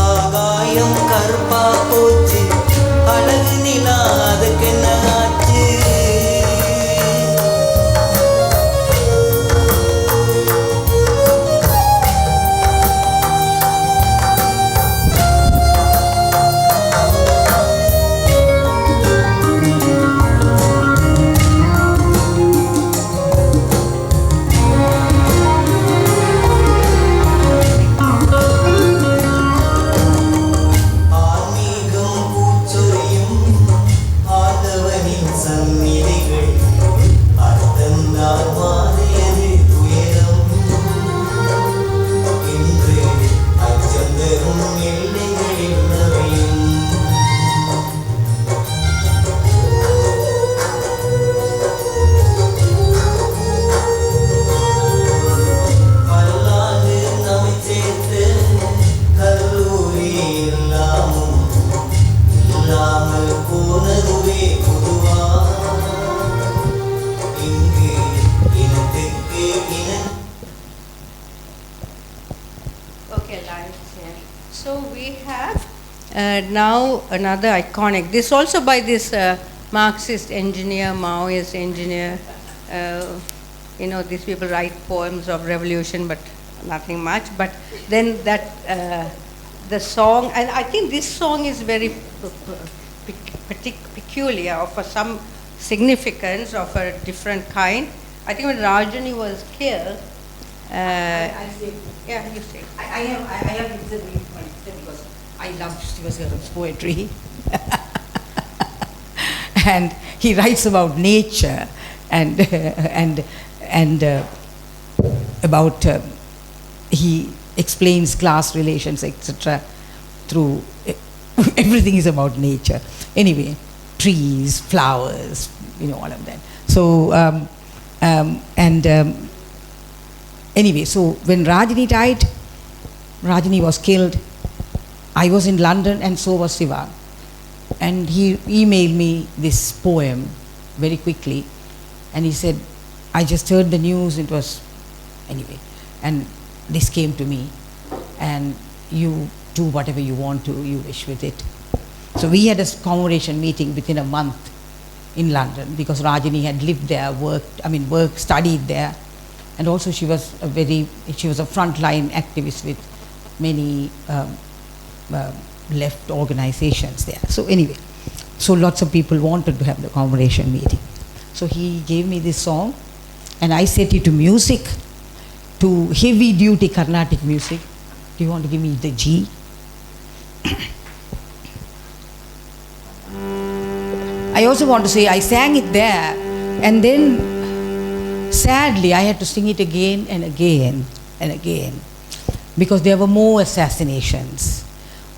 ஆகாயம் கருப்பா போச்சு, அழகு நிலா அதுக்கென்ன ஆச்சு. So we have now another iconic. This also by this Marxist engineer, Maoist engineer. These people write poems of revolution, but nothing much. But then that the song, and I think this song is very peculiar, or for some significance of a different kind. I think when Rajani was killed. I say, Yeah, you say. I have listened to it because I love Shivasagar's poetry. And he writes about nature and about he explains class relations, etc. through everything is about nature. Anyway, trees, flowers, all of that. So anyway, so when Rajini died, Rajini was killed. I was in London and so was Siva. And he emailed me this poem very quickly. And he said, I just heard the news, it was, anyway. And this came to me. And you do whatever you want to, you wish with it. So we had a commemoration meeting within a month in London because Rajini had lived there, studied there. And also she was a frontline activist with many left organizations there. So anyway, so lots of people wanted to have the commemoration meeting. So he gave me this song and I set it to music, to heavy duty Carnatic music. Do you want to give me the G? I also want to say I sang it there and then sadly I had to sing it again and again and again because there were more assassinations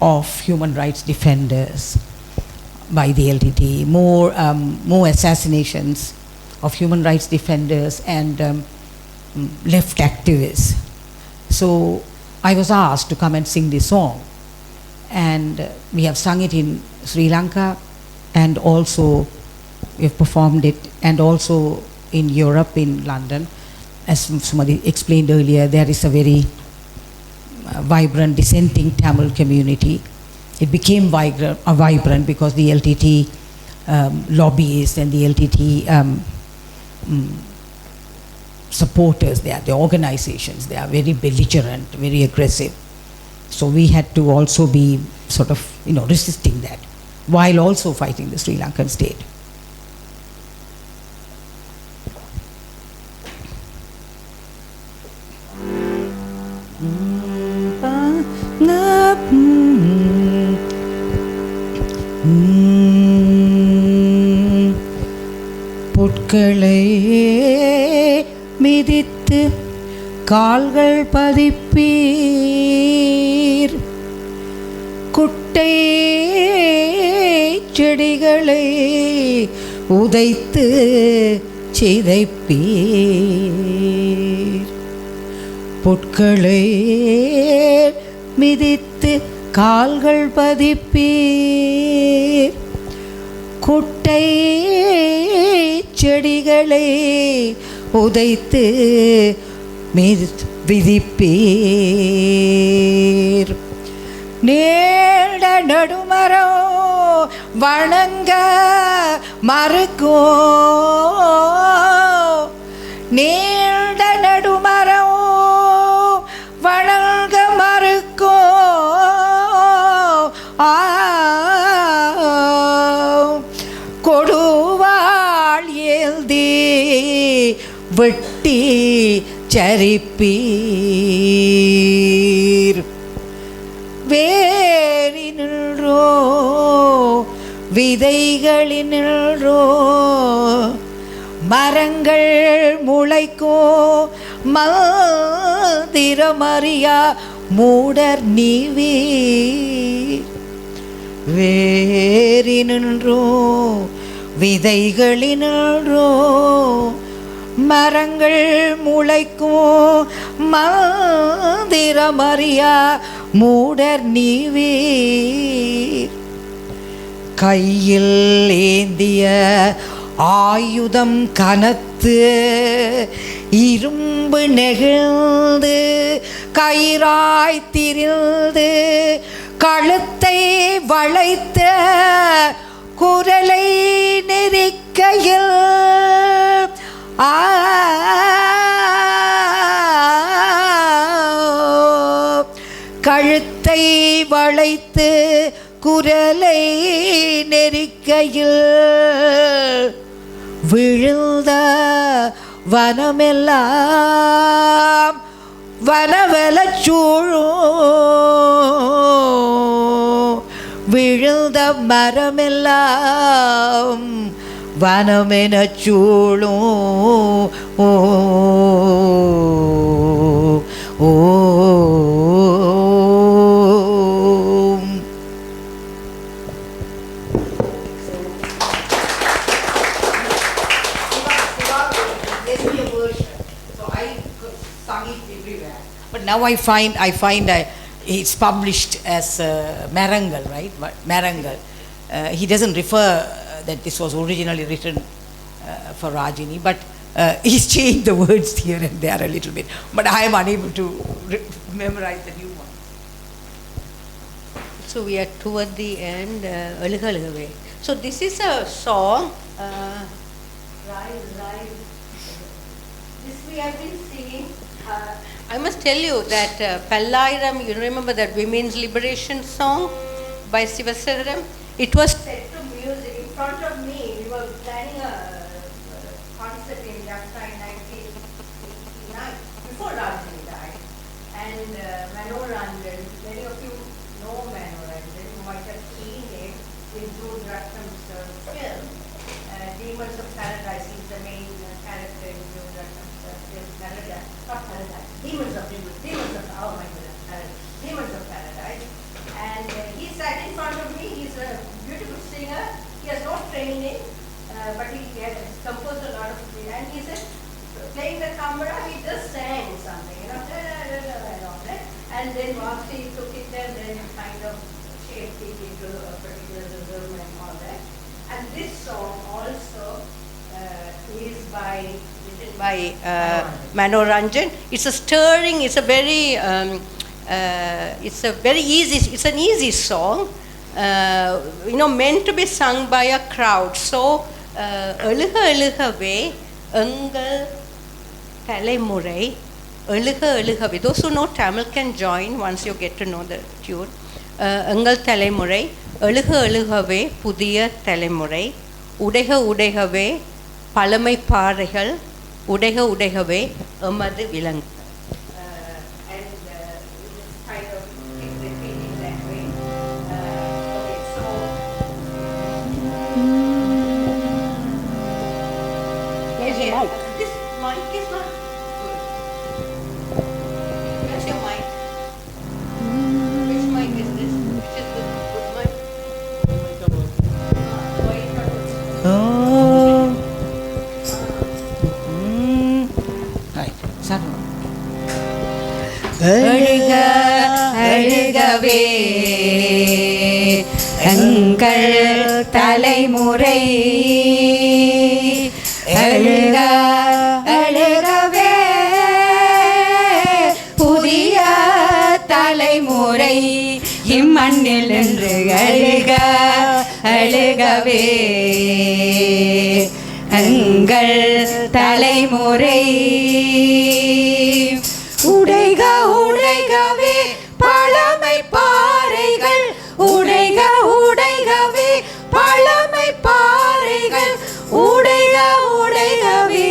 of human rights defenders by the LTT, more assassinations of human rights defenders and left activists. So I was asked to come and sing this song, and we have sung it in Sri Lanka, and also we have performed it, and also in Europe, in London. As somebody explained earlier, there is a very vibrant dissenting Tamil community. It became vibrant because the LTT lobbyists and the LTT supporters there, the organizations, they are very belligerent, very aggressive. So we had to also be sort of, resisting that while also fighting the Sri Lankan state. பொற்களை மிதித்து கால்கள் பதிப்பீர், குட்டை செடிகளை உதைத்து சிதைப்பீர். பொற்களை மிதித்து கால்கள் பதிப்பீர், குட்டை செடிகளை உதைத்து விதிப்பீர். நீண்ட நடுமரம் வணங்க மறுக்கோ, நீண்ட நடுமரம் வணங்க மறுக்கோ, கொடுவாள் ஏந்தி வெட்டி சரிப்பீர். வேரினின்றோ விதைகளினின்றோ மரங்கள் முளைக்கோ, மந்திரமறியா மூடர் நீவீர். வேரினின்றோ விதைகளினின்றோ மரங்கள் முளைக்கும், மந்திரமறியா மூடர் நீவீர். கையில் ஏந்திய ஆயுதம் கனத்து இரும்பு நெகிழ்ந்து கயிறாய் திரிந்து கழுத்தை வளைத்த குரலை நெரிக்கையில் கழுத்தை வளைத்து குரலை நெரிக்கையில் விழுந்த வனமெல்லாம் வனவெலச் சூழும், விழுந்த மரமெல்லாம் வனமெனச் சூழும். ஓ ஓ But now I find it's published as Marangal, right? Marangal. He doesn't refer that this was originally written for Rajini, but he's changed the words here and there a little bit. But I am unable to memorize the new one. So we are toward the end. Aluga Alugave. So this is a song. Rise. This we have been singing. I must tell you that Pallairam, you remember that women's liberation song by Sivasadaram? It was set to music in front of me. We were planning a concert in Jaffna in 1989, before Rajini died. And Manoranjan, many of you know Manoranjan, you might have seen it in Jude Ratnam's film, Demons of Paradise. He's the main character in Jude Ratnam's film, Paradise. Not Paradise, Demons of oh my goodness, Demons of Paradise. And he sat in front of me. He's a beautiful singer. He has no training, but he has composed a lot of music. And he said, playing the kambara, he just sang something, and all that. And then Vamsi took it and then kind of shaped it into a particular rhythm and all that. And this song also is written by Manoranjan. It's a stirring. It's a very it's an easy song, meant to be sung by a crowd. So, Aluga Alugave, Engal Talaimurai, Aluga Alugave. Those who know Tamil can join once you get to know the tune. Engal Talaimurai, Aluga Alugave, Pudiya Talaimurai, Udegave, Palamai Paregal, Udegave, Amadu Vilang. This mic is not good. Where's your mic? Which mic is this? Which is the good mic? Why is not working? Right. Start. அழுக அழுகவே எங்கள் தலைமுறை அழுக அழுகவே புதிய தலைமுறை இம்மண்ணில் நின்று அழுக அழுகவே எங்கள் தலைமுறை உடைக உடைகவே பழமை பாறைகள் உடைக உடைகவே பழமை பாறைகள் உடைக உடைகவே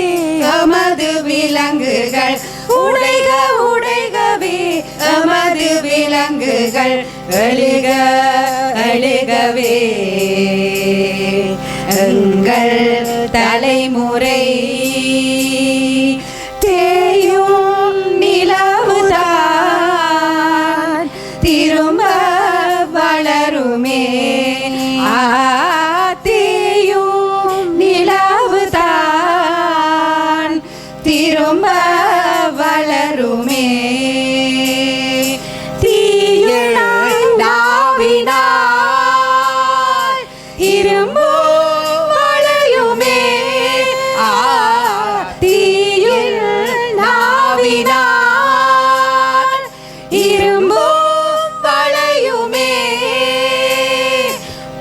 எமது விலங்குகள் உடைக உடைகவே எமது விலங்குகள் அழுக அழுகவே எங்கள் தலைமுறை தேயும் நிலவுதான் திரும்ப வளருமே தேயும் நிலவுதான் திரும்ப வளருமே தீயினாவினால் இரும்பு வளையுமே தீயில் நாவினால் இரும்பு வளையுமே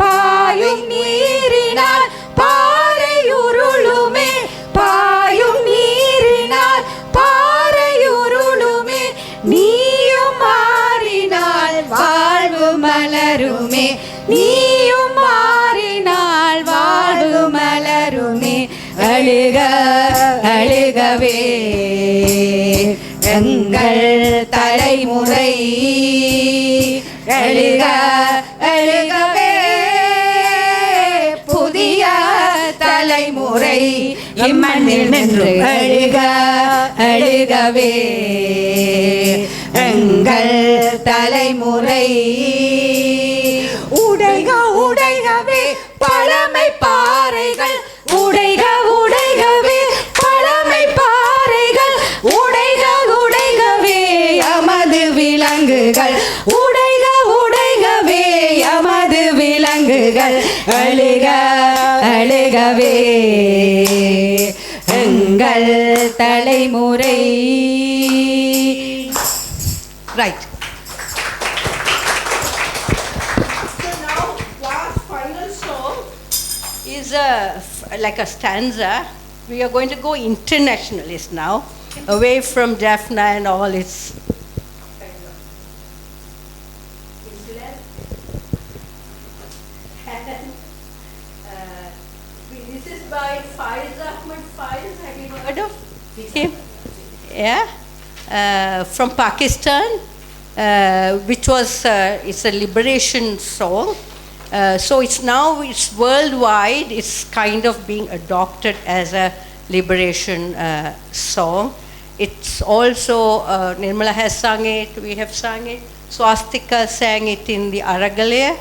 பாயும் நீரினால் பாறை உருளுமே பாயும் நீரினால் பாறை உருளுமே நீயும் மாறினால் வாழ்வு மலருமே நீயும் மாறினால் வாழ்வு மலருமே அழுக அழுகவே எங்கள் தலைமுறை அழுக அழுகவே புதிய தலைமுறை இம்மண்ணில் நின்று அழுக அழுகவே எங்கள் தலைமுறை உடைக உடைகவே பழமை பாறைகள் உடைக உடைகவே பழமை பாறைகள் உடைக உடைகவே எமது விலங்குகள் தலைமுறைகள் அழுக அழுகவே எங்கள் தலைமுறை. Right. So now, last final song is like a stanza. We are going to go internationalist now, away from Jaffna and all its this is by Faiz Ahmed Faiz. Have you heard of him? Yeah, from Pakistan, which was it's a liberation song. So it's worldwide. It's kind of being adopted as a liberation song. It's also Nirmala has sung it. We have sung it. Swastika sang it in the Aragalaya.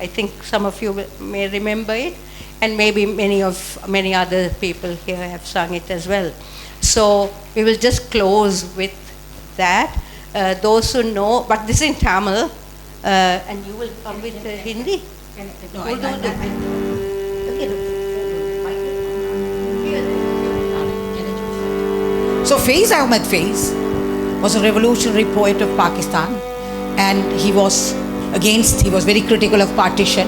I think some of you may remember it, and maybe many other people here have sung it as well. So we will just close with that. Those who know, but this is in Tamil, and you will come with Hindi. No, We'll do the- So Faiz Ahmed Faiz was a revolutionary poet of Pakistan, and he was very critical of partition.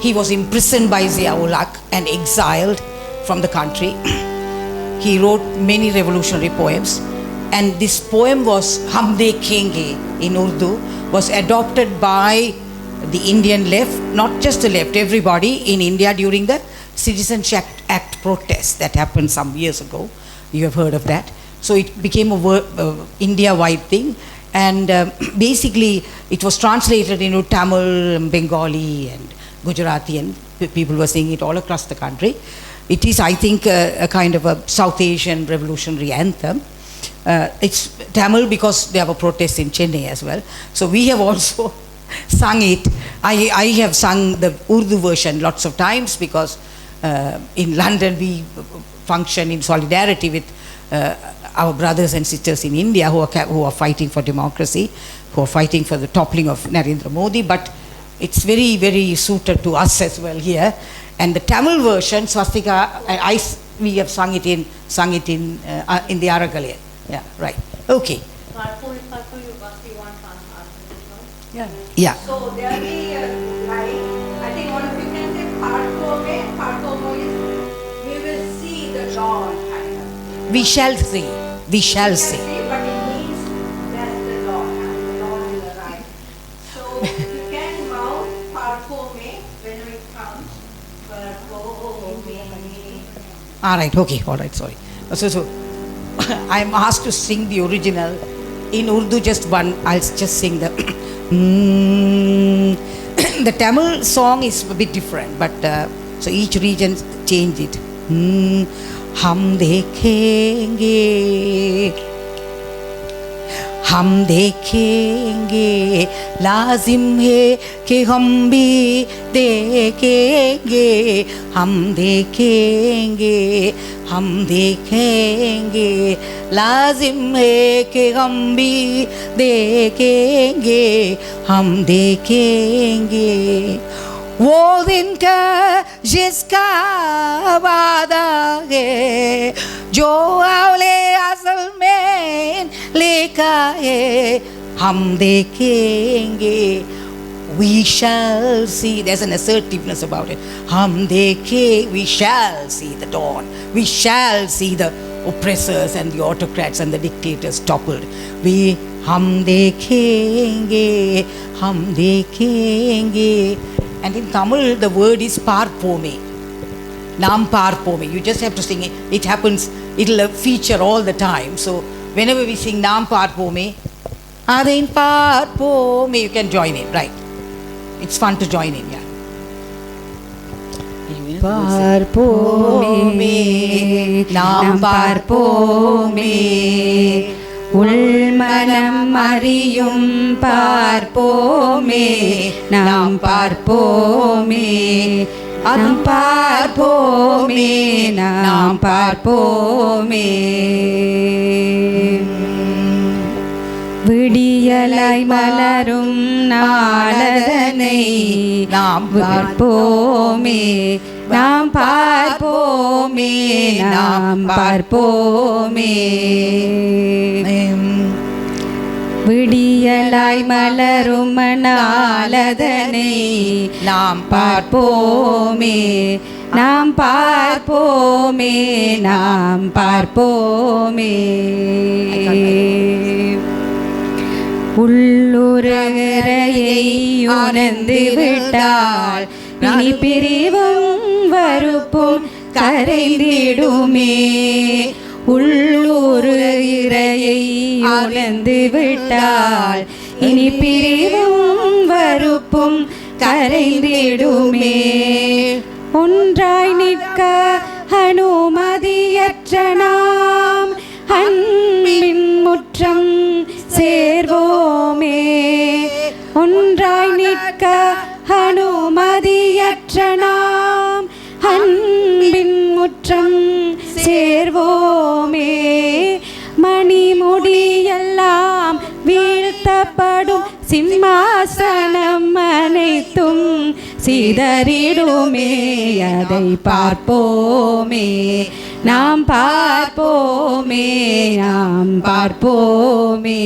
He was imprisoned by Zia-ul Haq and exiled from the country. He wrote many revolutionary poems, and this poem was Hum Dekhenge in Urdu, was adopted by the Indian left, not just the left, everybody in India during the Citizenship Act protests that happened some years ago. You have heard of that. So it became a India-wide thing, and basically it was translated into Tamil, Bengali and Gujarati, and people were singing it all across the country. It is, I think, a kind of a South Asian revolutionary anthem. It's Tamil because there were protests in Chennai as well. So we have also sung it. I have sung the Urdu version lots of times because in London we function in solidarity with our brothers and sisters in India who are fighting for democracy, who are fighting for the toppling of Narendra Modi. But it's very, very suited to us as well here. And the Tamil version, Swastika, we have sung it in the Aragalaya. Yeah, right. Okay. Yeah. So there will be a line. I think one of you can say Parkome. Parkome is we will see the dawn. Kind of. We shall see. We shall see. But it means that's the dawn. And the dawn will arrive. So you can mouth Parkome whenever it comes. Parkome. All right. Okay. All right. Sorry. So I'm asked to sing the original in Urdu. Just one. I'll just sing the. The Tamil song is a bit different, but so each region change it. Hum dekhenge, हम देखेंगे, लाजिम है कि हम भी देखेंगे, हम देखेंगे, हम देखेंगे, लाजिम है कि हम भी देखेंगे, हम देखेंगे वो दिन का जिसका वादा है, जो औले असल में लिखा है, हम देखेंगे. We shall see. There's an assertiveness about it. हम देखें. We shall see the dawn. We shall see the oppressors and the autocrats and the dictators toppled. हम देखेंगे. हम देखेंगे. And in Tamil, the word is parpome. Nam parpome. You just have to sing it. It happens, it'll feature all the time. So whenever we sing Nam parpome, Adin parpome, you can join in, right? It's fun to join in, yeah. பார்ப்போமே நாம் பார்ப்போமே உள்மனம் அறியும் பார்ப்போமே நாம் பார்ப்போமே நாம் பார்ப்போமே நாம் பார்ப்போமே விடியலாய் மலரும் நாளதனை அதனை நாம் பார்ப்போமே நாம் பார்ப்போமே நாம் பார்ப்போமே விடியலாய் மலரும் நாளதனை நாம் பார்ப்போமே நாம் பார்ப்போமே நாம் பார்ப்போமே உள்ளுரையை உணர்ந்து விட்டால் இனி பிரிவும் வறுப்பும் கரைந்திடுமே உள்ளுரையை உணர்ந்து விட்டால் இனி பிரிவும் வறுப்பும் கரைந்திடுமே ஒன்றாய் நிற்க அனுமதியற்ற நாம் அன்பின் முற்றம் சேர்வோமே ஒன்றாய் நிற்க அனுமதியற்ற நாம் அன்பின் முற்றம் சேர்வோமே மணிமுடியெல்லாம் வீழ்த்தப்படும் சிம்மாசனம் அனைத்தும் சிதறிடுமே அதை பார்ப்போமே நாம் பார்ப்போமே நாம் பார்ப்போமே